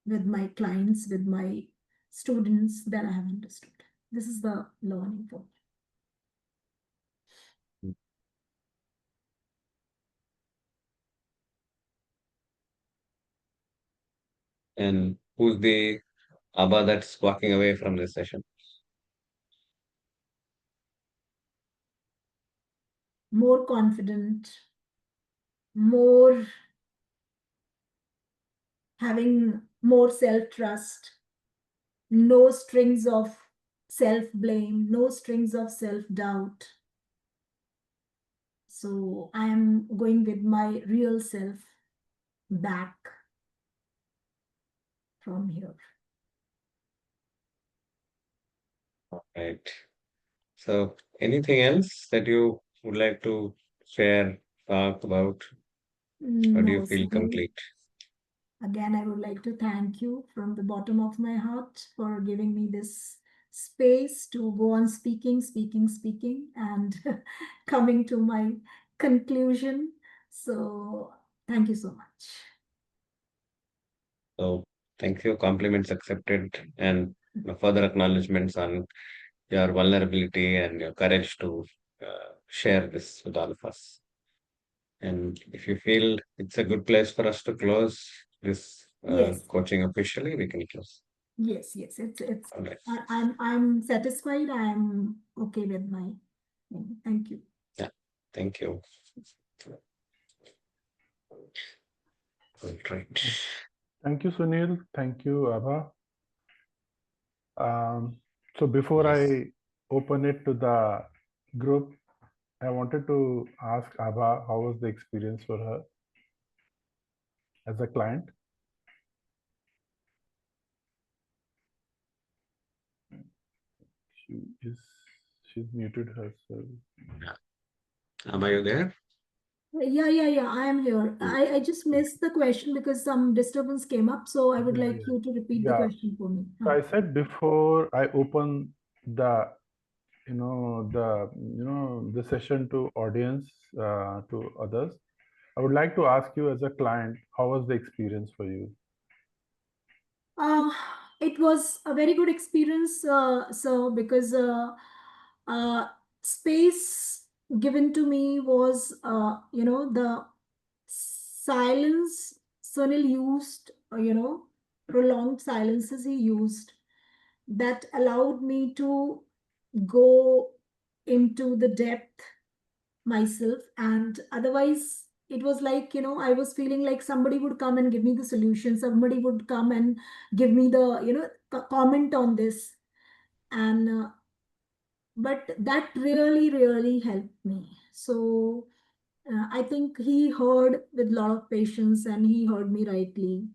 with my clients, with my students, that I have understood. This is the learning for me. and who's the Abba that's walking away from this session? More confident, more having more self trust, no strings of self blame, no strings of self doubt. So I am going with my real self back from here. Right. So, anything else that you would like to share, talk about, or do you No, feel Sunil. complete? Again, I would like to thank you from the bottom of my heart for giving me this space to go on speaking, and coming to my conclusion. So, thank you so much. So, thank you. Compliments accepted, and further acknowledgements on your vulnerability and your courage to share this with all of us. And if you feel it's a good place for us to close this Yes, coaching officially, we can close. yes. It's. All right. I'm satisfied. I'm okay with my thing. Thank you. Yeah. Thank you. All right. Thank you, Sunil. Thank you, Abha. So before Yes. I open it to the group, I wanted to ask Abha how was the experience for her as a client? She is she's muted herself. Am I there? Yeah. I am here. I just missed the question because some disturbance came up. So I would Yeah, like yeah. you to repeat the Yeah. question for me. So I said before I open the the session to audience, to others, I would like to ask you as a client, how was the experience for you? Uh, it was a very good experience, sir, because uh, space given to me was, the silence Sunil used, prolonged silences he used that allowed me to go into the depth myself. And otherwise, it was like, I was feeling like somebody would come and give me the solution, somebody would come and give me the, comment on this. And but that really, really helped me. So I think he heard with a lot of patience and he heard me rightly.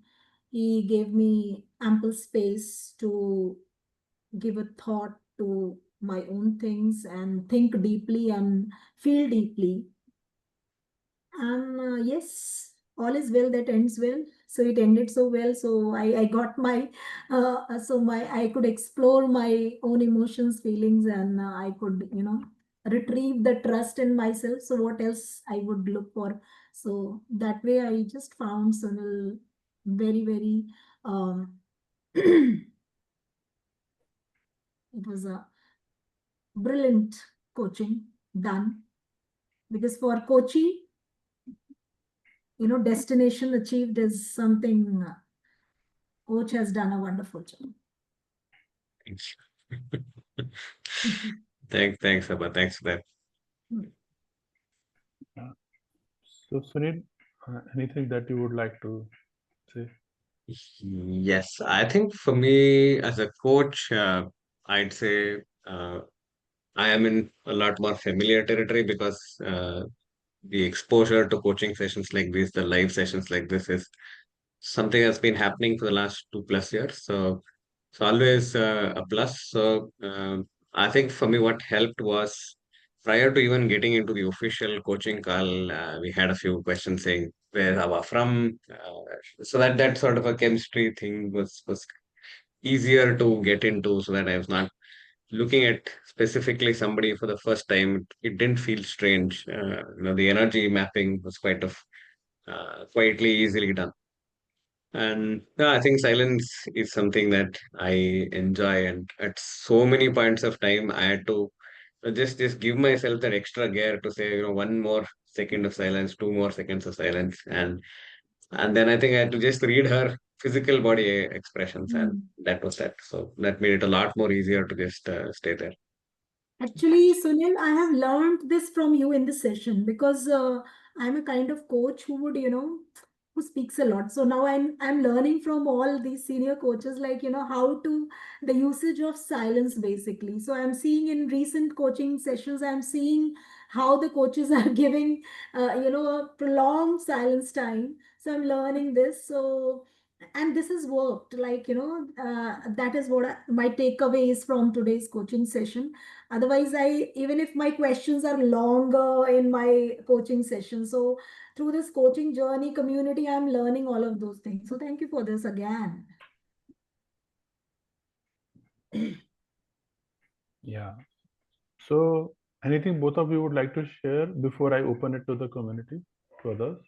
He gave me ample space to give a thought to my own things and think deeply and feel deeply. And yes, all is well that ends well. So it ended so well. So I got my, I could explore my own emotions, feelings, and I could, retrieve the trust in myself. So what else I would look for? So that way I just found Sunil very, very, it was a brilliant coaching done, because for coaching, destination achieved is something coach has done a wonderful job. Thanks. Thanks, Abha. Thanks for that. So, Sunil, anything that you would like to say? Yes, I think for me as a coach, I'd say I am in a lot more familiar territory because the exposure to coaching sessions like this, the live sessions like this, is something that's been happening for the last 2+ years. So it's always a plus. So I think for me, what helped was prior to even getting into the official coaching call, we had a few questions saying where are we from. So that sort of a chemistry thing was easier to get into, so that I was not looking at specifically somebody for the first time. It didn't feel strange. The energy mapping was quietly easily done. And I think silence is something that I enjoy. And at so many points of time, I had to just give myself that extra gear to say, one more second of silence, 2 more seconds of silence, and then I think I had to just read her physical body expressions, and Mm. that was that. So that made it a lot more easier to just stay there. Actually, Sunil, I have learned this from you in this session, because I'm a kind of coach who would, who speaks a lot. So now I'm learning from all these senior coaches, like, how to the usage of silence basically. So I'm seeing in recent coaching sessions, I'm seeing how the coaches are giving, a prolonged silence time. So I'm learning this. So and this has worked, like, that is what my takeaway is from today's coaching session. Otherwise, even if my questions are longer in my coaching session, so through this coaching journey community, I'm learning all of those things. So thank you for this again. Yeah. So, anything both of you would like to share before I open it to the community, to others?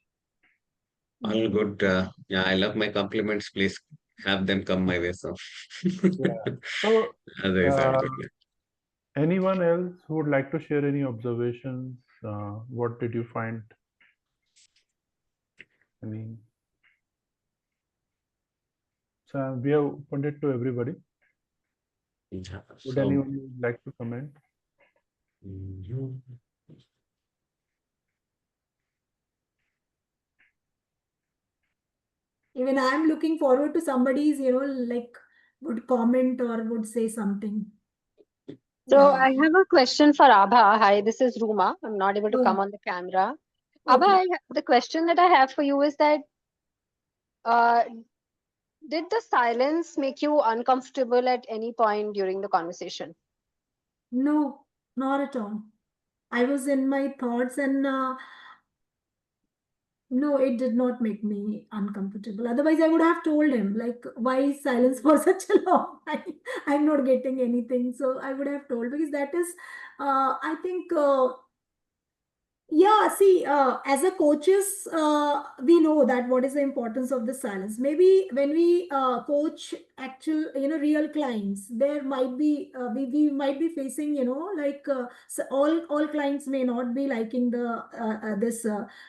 All good. Yeah, I love my compliments. Please have them come my way. So Yeah. So, otherwise, all uh, good. Yeah. anyone else who would like to share any observations? What did you find? I mean, so we have opened it to everybody. Yeah. Would So. anyone like to comment? Mhm. Even I'm looking forward to somebody's, like, would comment or would say something. So Yeah. I have a question for Abha. Hi, this is Ruma. I'm not able to Oh, come on the camera. Abha, okay. the question that I have for you is that uh, did the silence make you uncomfortable at any point during the conversation? No, not at all. I was in my thoughts, and no, it did not make me uncomfortable. Otherwise, I would have told him, like, why silence for such a long time? I'm not getting anything. So I would have told, because that is, I think, Yeah, see, as a coaches, we know that what is the importance of the silence. Maybe when we coach actual, real clients, there might be we might be facing, like so all clients may not be liking the this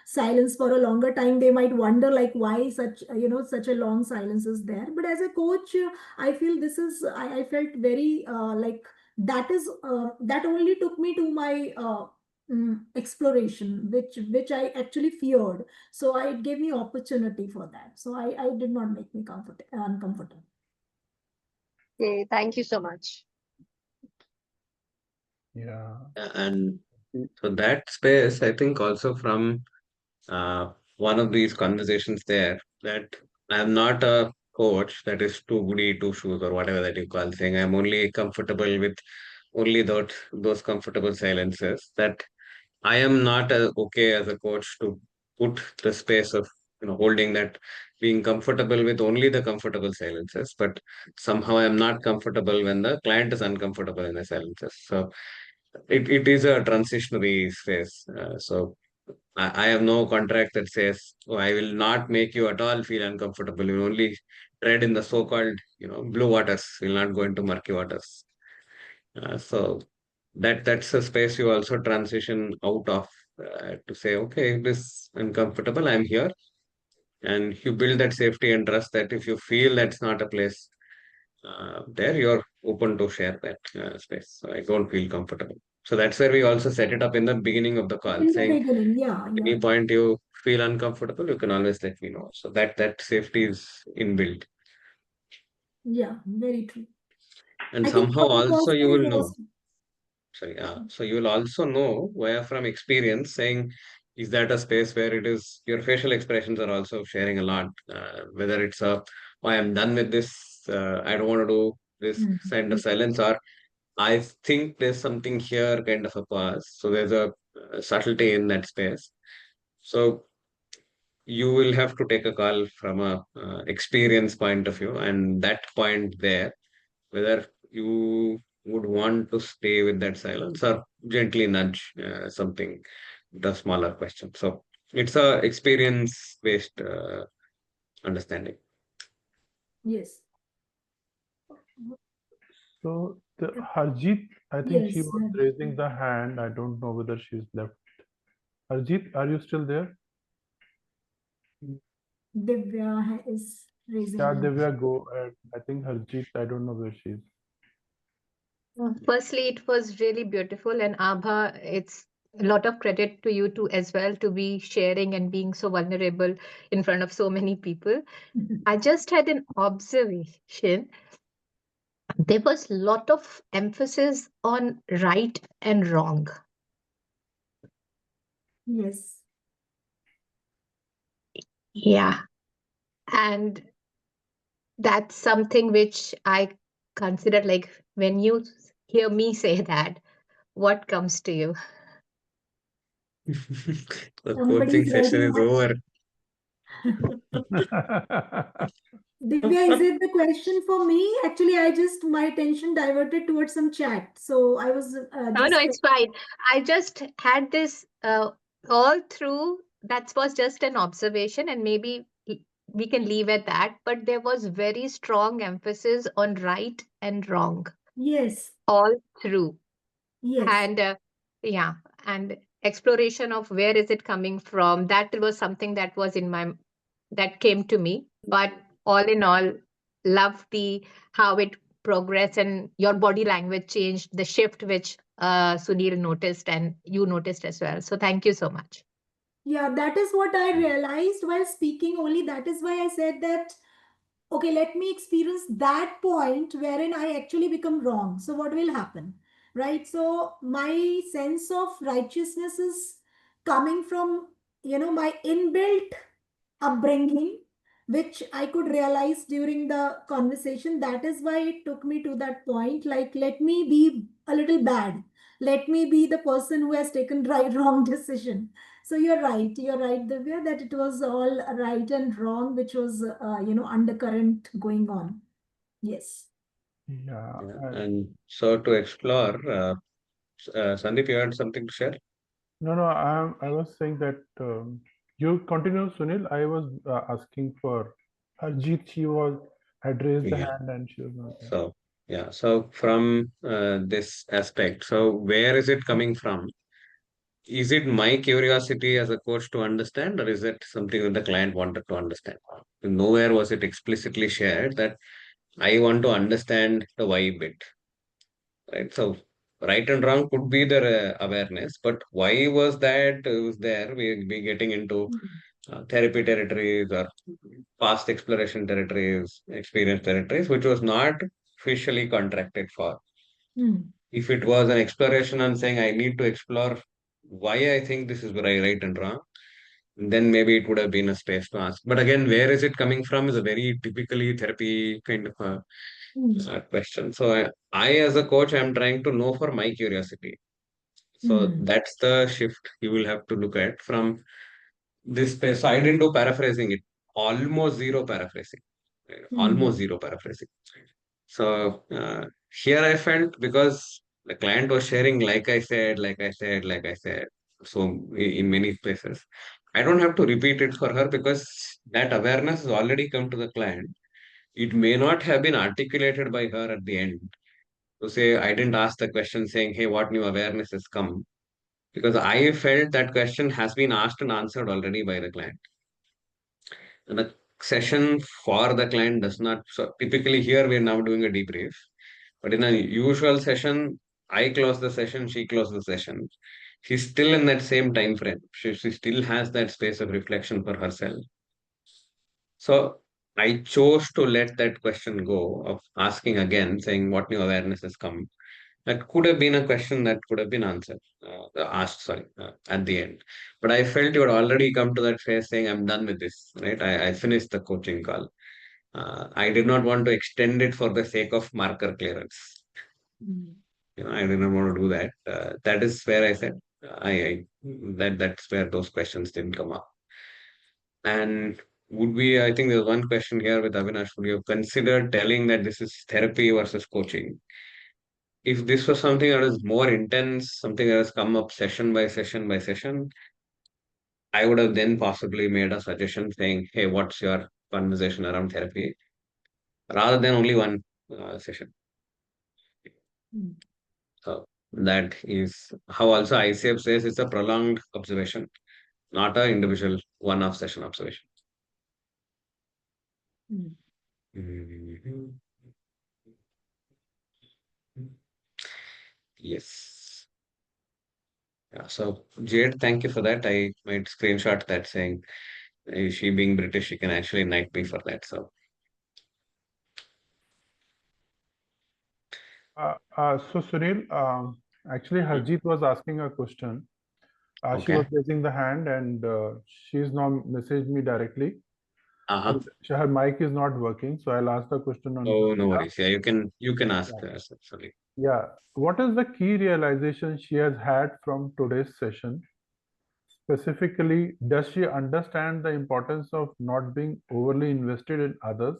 silence for a longer time. They might wonder like why such such a long silence is there. But as a coach, I feel this is I felt very like that is that only took me to my exploration, which I actually feared. So it gave me opportunity for that. So I did not make me uncomfortable. Okay, thank you so much. Yeah. And so that space, I think, also from one of these conversations there, that I'm not a coach that is too goody two shoes or whatever that you call, saying I'm only comfortable with only those comfortable silences. That I am not okay as a coach to put the space of holding that, being comfortable with only the comfortable silences, but somehow I'm not comfortable when the client is uncomfortable in the silences. So it is a transitionary phase. So I have no contract that says, oh, I will not make you at all feel uncomfortable. You will only tread in the so-called, blue waters. Will not go into murky waters. So that's a space you also transition out of, to say, okay, it is uncomfortable. I'm here, and you build that safety and trust that if you feel that's not a place there, you're open to share that space. So I don't feel comfortable. So that's where we also set it up in the beginning of the call, In the saying beginning, yeah, yeah, any point you feel uncomfortable, you can always let me know. So that safety is inbuilt, yeah, very true. and I think somehow one also you person will know. was Sorry, so you will also know where from experience, saying is that a space where it is your facial expressions are also sharing a lot. Whether it's a, oh, I am done with this. I don't want to do this Mhm. kind of silence, or I think there's something here, kind of a pause. So there's a subtlety in that space. So you will have to take a call from a experience point of view, and that point there, whether you would want to stay with that silence or gently nudge something, the smaller question. So it's a experience based understanding. Yes, So the Harjeet, I think she yes. was raising the hand. I don't know whether she's left. Harjeet, are you still there? Divya is raising Yeah, her hand. Divya, go ahead. I think Harjeet, I don't know where she is. Firstly, it was really beautiful, and Abha, it's a lot of credit to you too as well to be sharing and being so vulnerable in front of so many people. I just had an observation. There was a lot of emphasis on right and wrong. Yes, Yeah. And that's something which I consider like when you hear me say that, what comes to you? The somebody coaching is session writing is over. Divya, is it the question for me? Actually, I just my attention diverted towards some chat. So I was No, no, just it's fine. I just had this all through. That was just an observation, and maybe we can leave at that. But there was very strong emphasis on right and wrong yes, all through, yes, and yeah, and exploration of where is it coming from. That was something that was in my that came to me. But all in all, love the how it progressed and your body language changed, the shift which Sunil noticed and you noticed as well. So thank you so much. yeah. That is what I realized while speaking. Only that is why I said that. Okay, let me experience that point wherein I actually become wrong. So what will happen, right? So my sense of righteousness is coming from my inbuilt upbringing, which I could realize during the conversation. That is why it took me to that point. Like, let me be a little bad. Let me be the person who has taken right wrong decision. So you're right. You're right, Divya, that it was all right and wrong, which was undercurrent going on. Yes. Yeah, Yeah. And so to explore, Sandeep, you had something to share? No, I was saying that you continue, Sunil. I was asking for Harjeet. She had raised the Yeah. hand and she was not there. So, yeah. So from this aspect, so where is it coming from? Is it my curiosity as a coach to understand, or is it something that the client wanted to understand? Nowhere was it explicitly shared that I want to understand the why bit, right? So, right and wrong could be the awareness, but why was that was there? We getting into therapy territories or past exploration territories, experience territories, which was not officially contracted for. Mm. If it was an exploration and saying I need to explore why I think this is right and wrong, then maybe it would have been a space to ask. But again, where is it coming from is a very typically therapy kind of a question. So as a coach, I'm trying to know for my curiosity. So Mm. that's the shift you will have to look at from this space. So I didn't do paraphrasing it. Almost zero paraphrasing. Mm. Almost zero paraphrasing. So here I felt because the client was sharing, like I said, like I said, like I said. So in many places, I don't have to repeat it for her because that awareness has already come to the client. It may not have been articulated by her at the end to say, I didn't ask the question saying, hey, what new awareness has come? Because I felt that question has been asked and answered already by the client. And the session for the client does not. So typically here we are now doing a debrief. But in a usual session, I close the session, she closes the session. She's still in that same time frame. She still has that space of reflection for herself. So I chose to let that question go of asking again, saying what new awareness has come. That could have been a question that could have been answered, asked, sorry, at the end. But I felt you had already come to that phase saying, I'm done with this, right? I finished the coaching call. I did not want to extend it for the sake of marker clearance. Mm. I didn't want to do that. That is where I said, that's where those questions didn't come up. And I think there's one question here with Avinash, would you have considered telling that this is therapy versus coaching? If this was something that is more intense, something that has come up session by session by session, I would have then possibly made a suggestion saying, hey, what's your conversation around therapy? Rather than only one session. Mm. So that is how also ICF says it's a prolonged observation, not an individual one-off session observation. Mm. Mhm. Yes. Yeah. So Jade, thank you for that. I might screenshot that saying she being British, she can actually knight me for that. So So Sunil, actually Harjeet was asking a question. She was okay. raising the hand and she's now messaged me directly. Uh-huh. Her mic is not working, so I'll ask the question on her Oh, no behalf. worries. Yeah, you can ask Yeah. sorry. Yeah. What is the key realization she has had from today's session? Specifically, does she understand the importance of not being overly invested in others,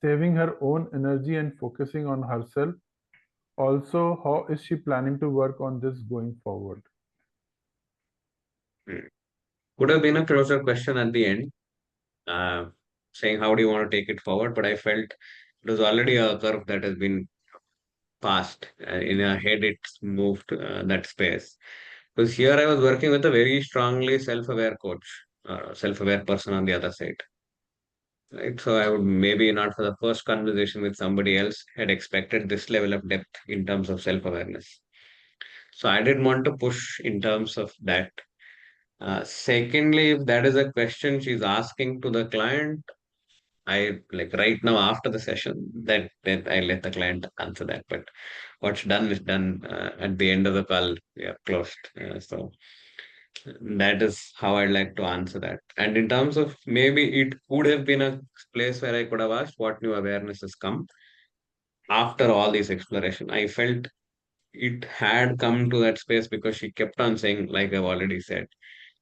saving her own energy and focusing on herself? Also, how is she planning to work on this going forward? Hmm. Could have been a closer question at the end, uh, saying how do you want to take it forward, but I felt it was already a curve that has been passed. In her head, it's moved that space. Because here I was working with a very strongly self-aware coach, self-aware person on the other side. Right. So I would maybe not for the first conversation with somebody else had expected this level of depth in terms of self-awareness. So I didn't want to push in terms of that. Secondly, if that is a question she's asking to the client, I like right now after the session that I let the client answer that. But what's done is done. At the end of the call, we are closed. So that is how I'd like to answer that. And in terms of maybe it could have been a place where I could have asked what new awareness has come after all this exploration. I felt it had come to that space because she kept on saying, like I've already said,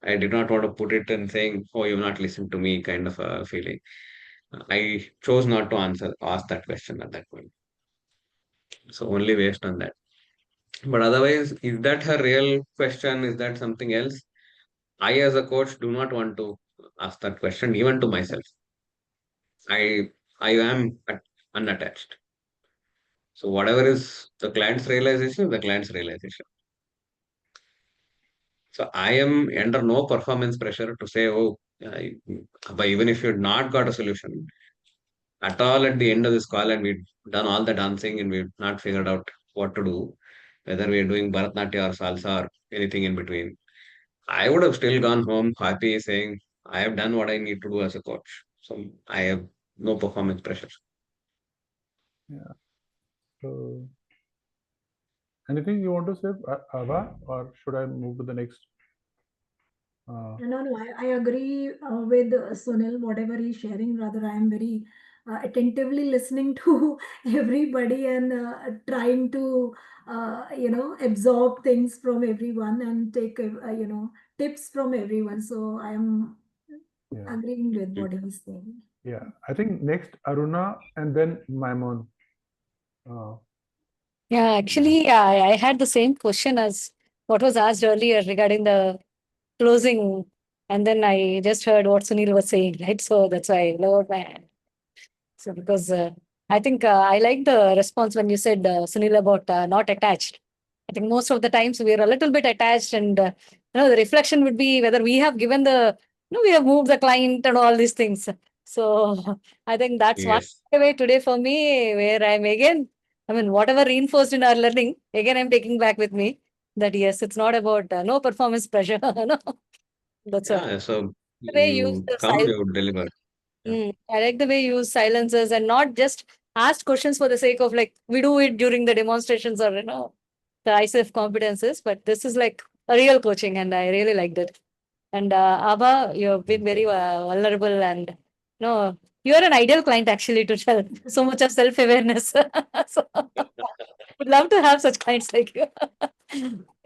I did not want to put it in saying, oh, you've not listened to me kind of a feeling. I chose not to ask that question at that point. So only based on that. But otherwise, is that her real question? Is that something else? I, as a coach, do not want to ask that question even to myself. I I am unattached. So whatever is the client's realization, the client's realization. So I am under no performance pressure to say, oh, but even if you've not got a solution at all at the end of this call and we've done all the dancing and we've not figured out what to do, whether we're doing Bharatnatyam or salsa or anything in between, I would have still gone home happy saying, I have done what I need to do as a coach. So I have no performance pressure. Yeah. So, anything you want to say, Ava, or should I move to the next? No, I agree with Sunil, whatever he's sharing. Rather, I am very attentively listening to everybody and trying to, absorb things from everyone and take, tips from everyone. So I am Yeah. agreeing with what he's saying. Yeah. I think next Aruna and then Maimon. Uh, Yeah, actually, I had the same question as what was asked earlier regarding the closing, and then I just heard what Sunil was saying, right? So that's why I lowered my hand. So because I think I like the response when you said, Sunil, about not attached. I think most of the times we are a little bit attached, and the reflection would be whether we have given the, we have moved the client and all these things. So I think that's one Yes. way today for me, where I'm again, I mean, whatever reinforced in our learning, again, I'm taking back with me that yes, it's not about no performance pressure. No, that's what. Yeah. So The way you use you the come, silence. you deliver. Yeah. I like the way you use silences and not just ask questions for the sake of like we do it during the demonstrations or the ICF competences, but this is like a real coaching and I really liked it. And Abha, you've been very vulnerable and no, you are an ideal client actually to tell so much of self-awareness. So would love to have such clients like you.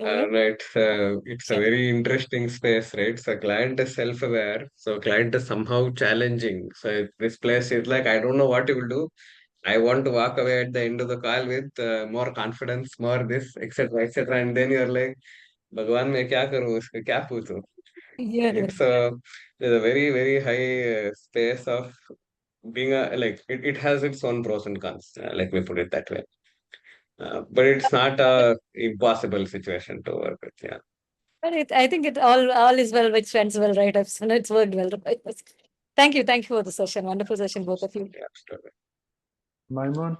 Right. It's a very interesting space, right? So client is self-aware. So client is somehow challenging. So this place is like, I don't know what you will do. I want to walk away at the end of the call with more confidence, more this, etc., etc. And then you're like, भगवान मैं क्या करूँ उसका क्या पूछूं? Yeah. It's a very very high space of being a like it has its own pros and cons. Let me put it that way. But it's not a impossible situation to work with. Yeah. But I think it all is well which ends well, right? It's worked well. Right? Thank you for the session. Wonderful session, both of you. Yeah, absolutely. Maimon.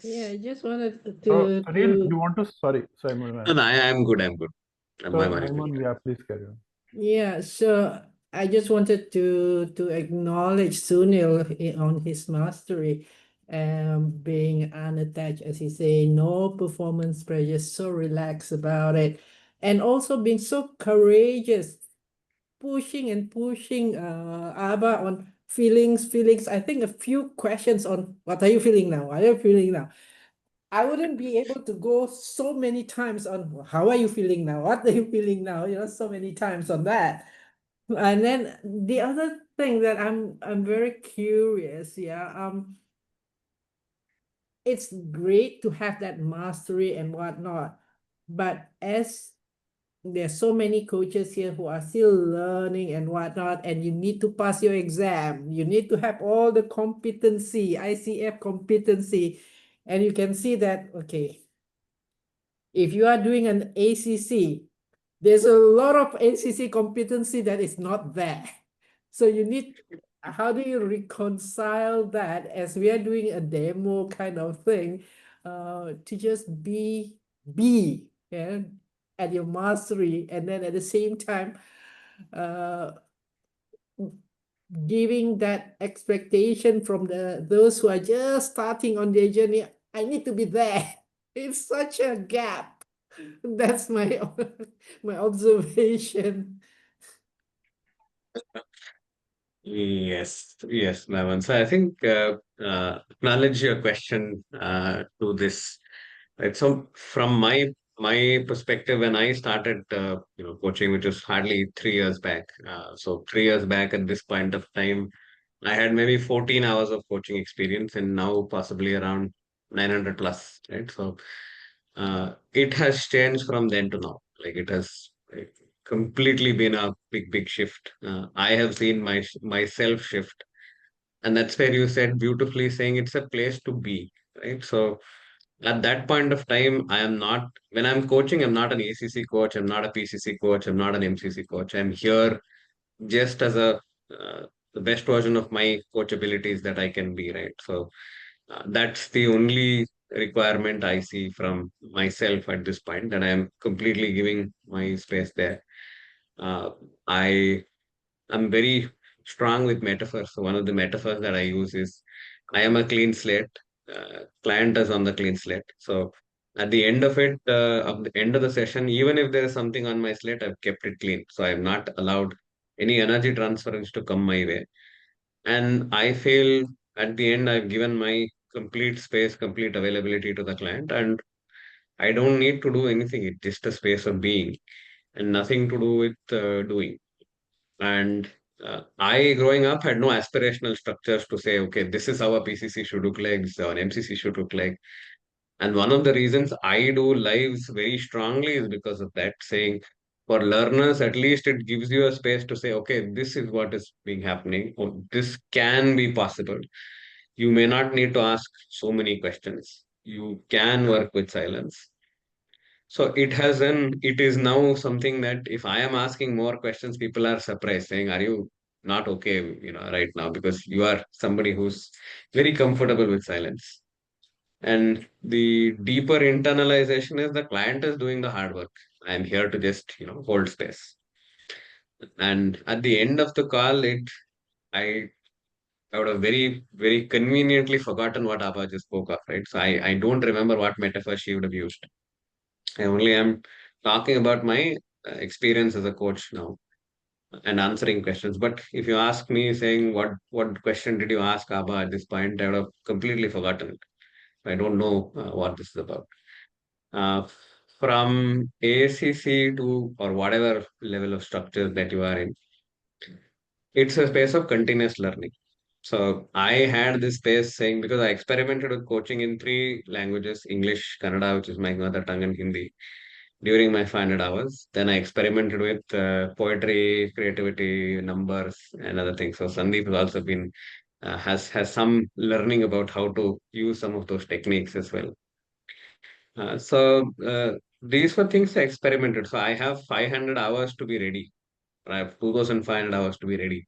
Yeah, I just wanted So, Sunil, to you want to? Sorry, Maimon. And I am good. I'm good. So, My man is Maimon, good. yeah, please carry on. yeah, so I just wanted to acknowledge Sunil on his mastery, being unattached, as he say, no performance pressure, so relaxed about it, and also being so courageous, pushing and pushing Abba on feelings. I think a few questions on what are you feeling now? What are you feeling now? I wouldn't be able to go so many times on how are you feeling now? What are you feeling now? So many times on that. And then the other thing that I'm very curious, it's great to have that mastery and whatnot, but as there's so many coaches here who are still learning and whatnot, and you need to pass your exam. You need to have all the competency, ICF competency, and you can see that, okay, if you are doing an ACC, there's a lot of ACC competency that is not there. So you need, how do you reconcile that as we are doing a demo kind of thing, to just be yeah, at your mastery, and then at the same time, giving that expectation from those who are just starting on their journey. I need to be there. It's such a gap. That's my my observation. Yes, yes, Navan. So I think acknowledge your question to this. Right. So from my perspective, when I started coaching, which was hardly 3 years back. So 3 years back at this point of time, I had maybe 14 hours of coaching experience, and now possibly around 900 plus. Right. So it has changed from then to now. Like it has completely been a big shift. I have seen myself shift, and that's where you said beautifully, saying it's a place to be, right? So at that point of time, I am not, when I'm coaching, I'm not an ACC coach, I'm not a PCC coach, I'm not an MCC coach. I'm here just as a the best version of my coach abilities that I can be, right? So that's the only requirement I see from myself at this point, that I am completely giving my space there. Uh, I am very strong with metaphors. So one of the metaphors that I use is I am a clean slate. Client is on the clean slate. So at the end of it, of the end of the session, even if there is something on my slate, I've kept it clean. So I'm not allowed any energy transference to come my way. And I feel at the end, I've given my complete space, complete availability to the client, and I don't need to do anything. It's just a space of being and nothing to do with doing. And I, growing up, had no aspirational structures to say, okay, this is how a PCC should look like, this is how an MCC should look like. And one of the reasons I do lives very strongly is because of that, saying for learners, at least it gives you a space to say, okay, this is what is being happening, or this can be possible. You may not need to ask so many questions. You can work with silence. So it is now something that if I am asking more questions, people are surprised, saying, are you not okay, right now? Because you are somebody who's very comfortable with silence. And the deeper internalization is the client is doing the hard work. I'm here to just, hold space. And at the end of the call, I, I would have very conveniently forgotten what Abha just spoke of, right? So I don't remember what metaphor she would have used. I only am talking about my experience as a coach now and answering questions. But if you ask me, saying what question did you ask Abha at this point, I would have completely forgotten. I don't know what this is about. Uh, from ACC to or whatever level of structure that you are in, it's a space of continuous learning. So I had this space saying, because I experimented with coaching in three languages: English, Kannada, which is my mother tongue, and Hindi, during my 500 hours. Then I experimented with poetry, creativity, numbers, and other things. So Sandeep has also been has some learning about how to use some of those techniques as well. So these were things I experimented. So I have 500 hours to be ready. I have 2,500 hours to be ready.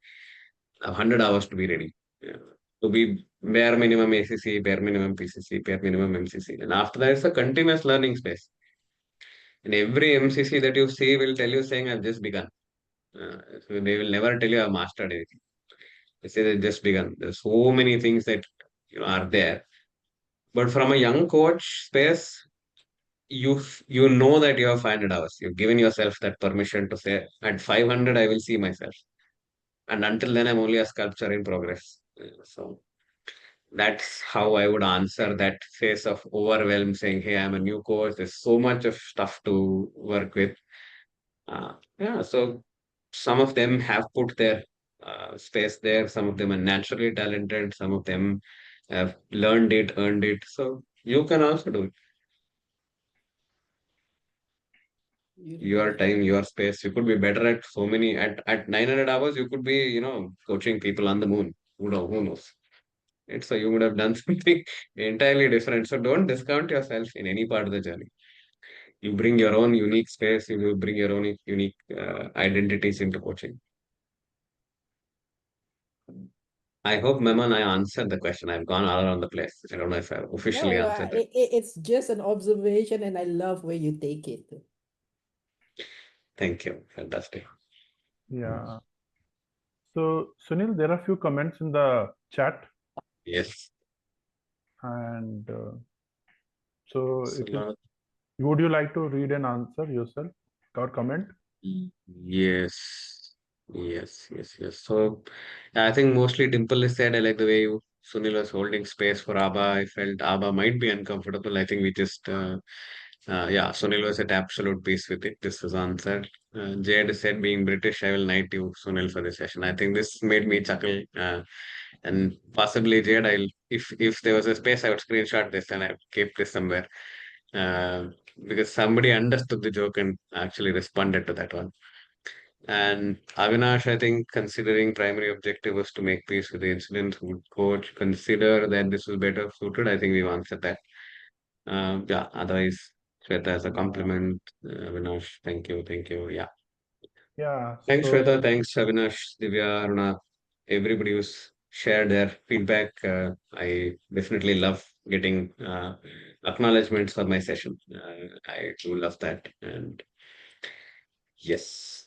I have 100 hours to be ready. Yeah. To be bare minimum ACC, bare minimum PCC, bare minimum MCC. And after that, it's a continuous learning space. And every MCC that you see will tell you saying, I've just begun. So they will never tell you I've mastered anything. They say they've just begun. There's so many things that are there. But from a young coach space, you know that you have 500 hours. You've given yourself that permission to say, at 500, I will see myself. And until then, I'm only a sculpture in progress. So that's how I would answer that phase of overwhelm, saying, hey, I'm a new coach. There's so much of stuff to work with. Yeah, so some of them have put their space there. Some of them are naturally talented. Some of them have learned it, earned it. So you can also do it. Beautiful. Your time, your space. You could be better at so many. At 900 hours, you could be, coaching people on the moon. Who knows? Right? So you would have done something entirely different. So don't discount yourself in any part of the journey. You bring your own unique space. You will bring your own unique identities into coaching. I hope, Meman, I answered the question. I've gone all around the place. I don't know if I officially No, answered it. it's just an observation, and I love where you take it. Thank you. Fantastic. Yeah. So, Sunil, there are a few comments in the chat, Yes. and so So if would you like to read and answer yourself or comment? yes. Yes. So I think mostly Dimple is said, I like the way Sunil was holding space for Abba. I felt Abba might be uncomfortable. I think we just, yeah, Sunil was at absolute peace with it. This was answered. Jade said, being British, I will knight you, Sunil, for this session. I think this made me chuckle. And possibly, Jade, if there was a space, I would screenshot this and I would keep this somewhere. Uh, because somebody understood the joke and actually responded to that one. And Avinash, I think, considering primary objective was to make peace with the incident, would coach consider that this was better suited? I think we've answered that. Yeah, otherwise, Shweta, as a compliment, Avinash, thank you, thank you. Yeah. Yeah. Thanks, So Shweta. Thanks, Avinash, Divya, Aruna, everybody who's shared their feedback. I definitely love getting acknowledgements for my session. I do love that. And yes.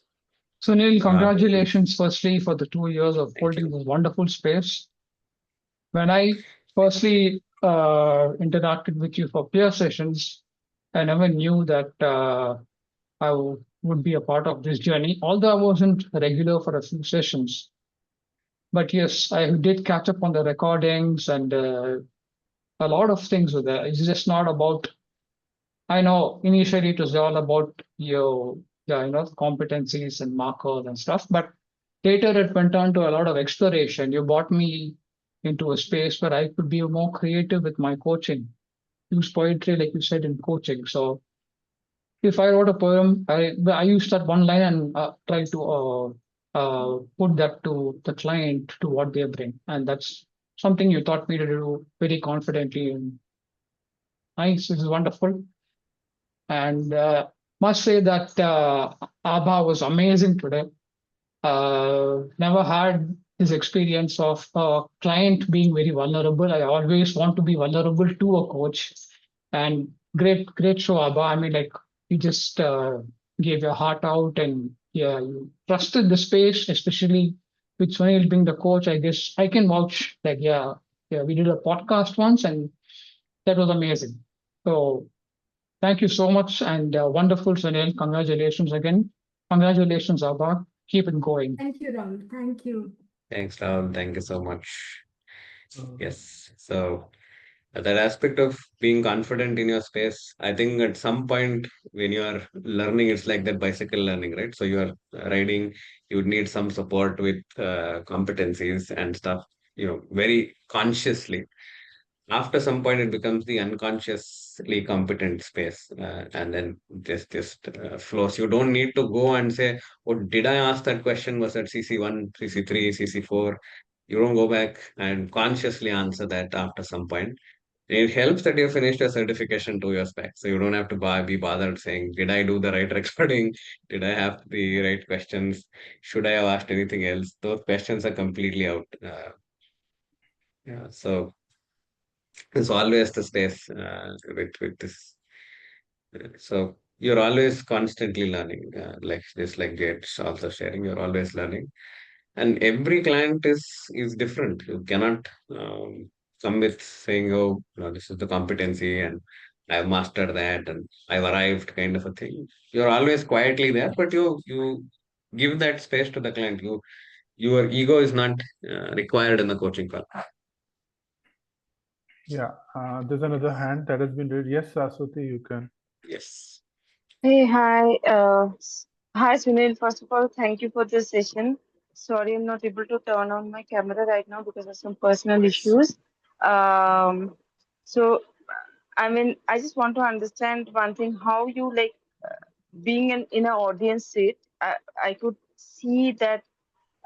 Sunil, Uh, congratulations firstly for the 2 years of Thank holding you. this wonderful space. When I firstly interacted with you for peer sessions, I never knew that would be a part of this journey, although I wasn't regular for a few sessions. But yes, I did catch up on the recordings and a lot of things with that. It's just not about, I know initially it was all about your, yeah, competencies and markers and stuff, but later it went on to a lot of exploration. You brought me into a space where I could be more creative with my coaching, use poetry, like you said, in coaching. So if I wrote a poem, I use that one line and try to put that to the client to what they bring, and that's something you taught me to do very confidently. And nice, this is wonderful. And must say that Abha was amazing today. Never had this experience of a client being very vulnerable. I always want to be vulnerable to a coach. And great show, Abha. I mean, like, you just gave your heart out and yeah, you trusted the space, especially with Sunil being the coach. I guess I can vouch, like, yeah, we did a podcast once and that was amazing. So thank you so much and wonderful, Sunil. Congratulations again. Congratulations, Abha. Keep it going. Thank you, Rahul. Thank you. Thanks, Rahul. Thank you so much. uh, Yes. So that aspect of being confident in your space, I think at some point when you are learning, it's like that bicycle learning, right? So you are riding, you would need some support with competencies and stuff, very consciously. After some point, it becomes the unconsciously competent space, and then just flows. You don't need to go and say, "Oh, did I ask that question? Was that CC1, CC3, CC4?" You don't go back and consciously answer that after some point. It helps that you finished your certification 2 years back. So you don't have to be bothered saying, did I do the right recording? Did I have the right questions? Should I have asked anything else? Those questions are completely out. Yeah, so there's always the space with this. So you're always constantly learning, like just like Jade's also sharing, you're always learning. And every client is different. You cannot come with saying, "Oh, this is the competency, and I've mastered that, and I've arrived," kind of a thing. You're always quietly there, but you give that space to the client. Your ego is not required in the coaching call. yeah. There's another hand that has been raised. Yes, Saraswati, you can. Yes. Hey, hi. Hi, Sunil. First of all, thank you for this session. Sorry, I'm not able to turn on my camera right now because of some personal issues. Um, so, I mean, I just want to understand one thing, how you like being in an audience seat. I could see that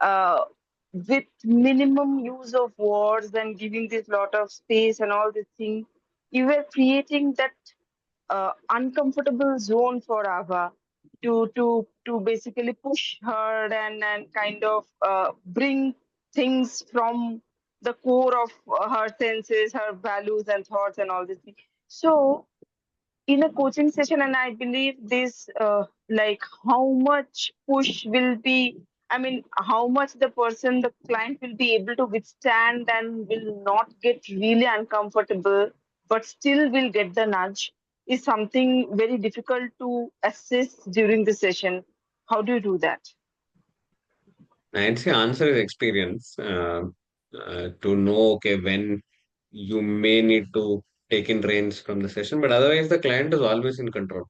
uh, with minimum use of words and giving this lot of space and all this thing, you were creating that uncomfortable zone for Ava to basically push her and kind of bring things from the core of her senses, her values and thoughts and all this thing. So in a coaching session, and I believe this, like how much push will be, I mean, how much the person, the client will be able to withstand and will not get really uncomfortable, but still will get the nudge is something very difficult to assess during the session. How do you do that? I'd say answer is experience to know, okay, when you may need to take in reins from the session, but otherwise the client is always in control.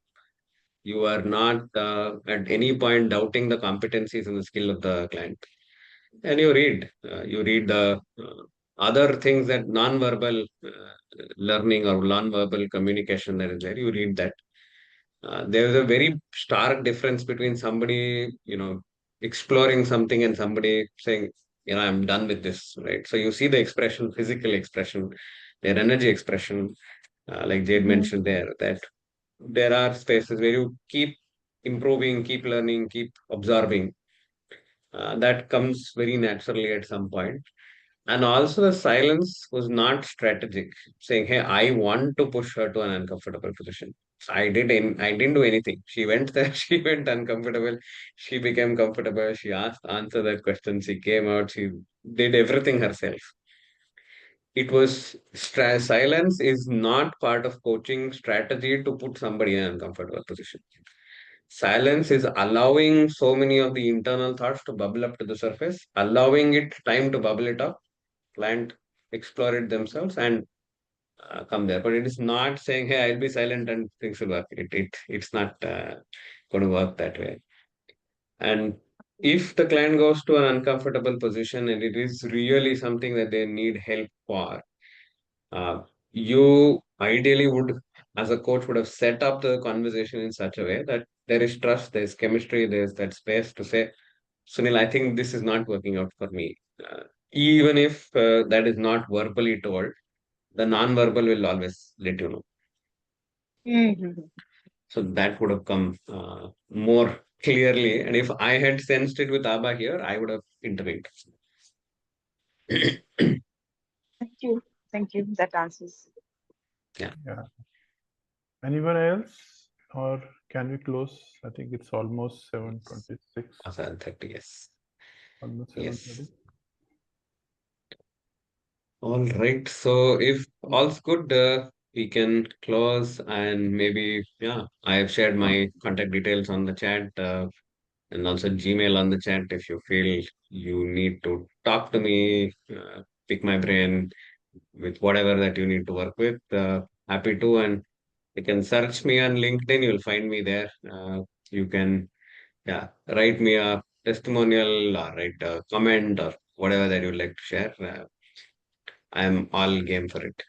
You are not at any point doubting the competencies and the skill of the client. And you read the other things that non-verbal learning or non-verbal communication that is there, you read that. There's a very stark difference between somebody, exploring something and somebody saying, I'm done with this, right? So you see the expression, physical expression, their energy expression, like Jade mentioned there, that there are spaces where you keep improving, keep learning, keep observing. That comes very naturally at some point. And also, the silence was not strategic, saying, "Hey, I want to push her to an uncomfortable position." So I didn't do anything. She went there. She went uncomfortable. She became comfortable. She asked, answered that question. She came out. She did everything herself. It was silence is not part of coaching strategy to put somebody in an uncomfortable position. Silence is allowing so many of the internal thoughts to bubble up to the surface, allowing it time to bubble it up, client explore it themselves and come there. But it is not saying, "Hey, I'll be silent and things will work." It's not going to work that way. And if the client goes to an uncomfortable position and it is really something that they need help for, you ideally would, as a coach, would have set up the conversation in such a way that there is trust, there's chemistry, there's that space to say, "Sunil, I think this is not working out for me." Even if that is not verbally told, the non-verbal will always let you know. Mhm. So that would have come more clearly. And if I had sensed it with Abba here, I would have intervened. Thank you. Thank you. That answers. Yeah. Anyone else? Or can we close? I think it's almost 7:26. 7:30, yes. Almost Yes. 7:30. All right. So if all's good, we can close and maybe, yeah, I have shared my contact details on the chat and also Gmail on the chat if you feel you need to talk to me, pick my brain with whatever that you need to work with. Happy to. And you can search me on LinkedIn. You'll find me there. You can, yeah, write me a testimonial or write a comment or whatever that you'd like to share. I'm all game for it.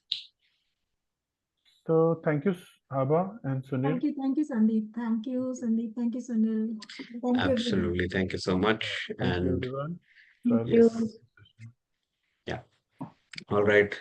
So thank you, Abha and Sunil. Thank you, Sandeep. Thank you, Sandeep. Thank you, Sunil. Thank you, everyone. Absolutely. Thank you so much. Thank you, And everyone. Thank for you. this session. yeah. All right.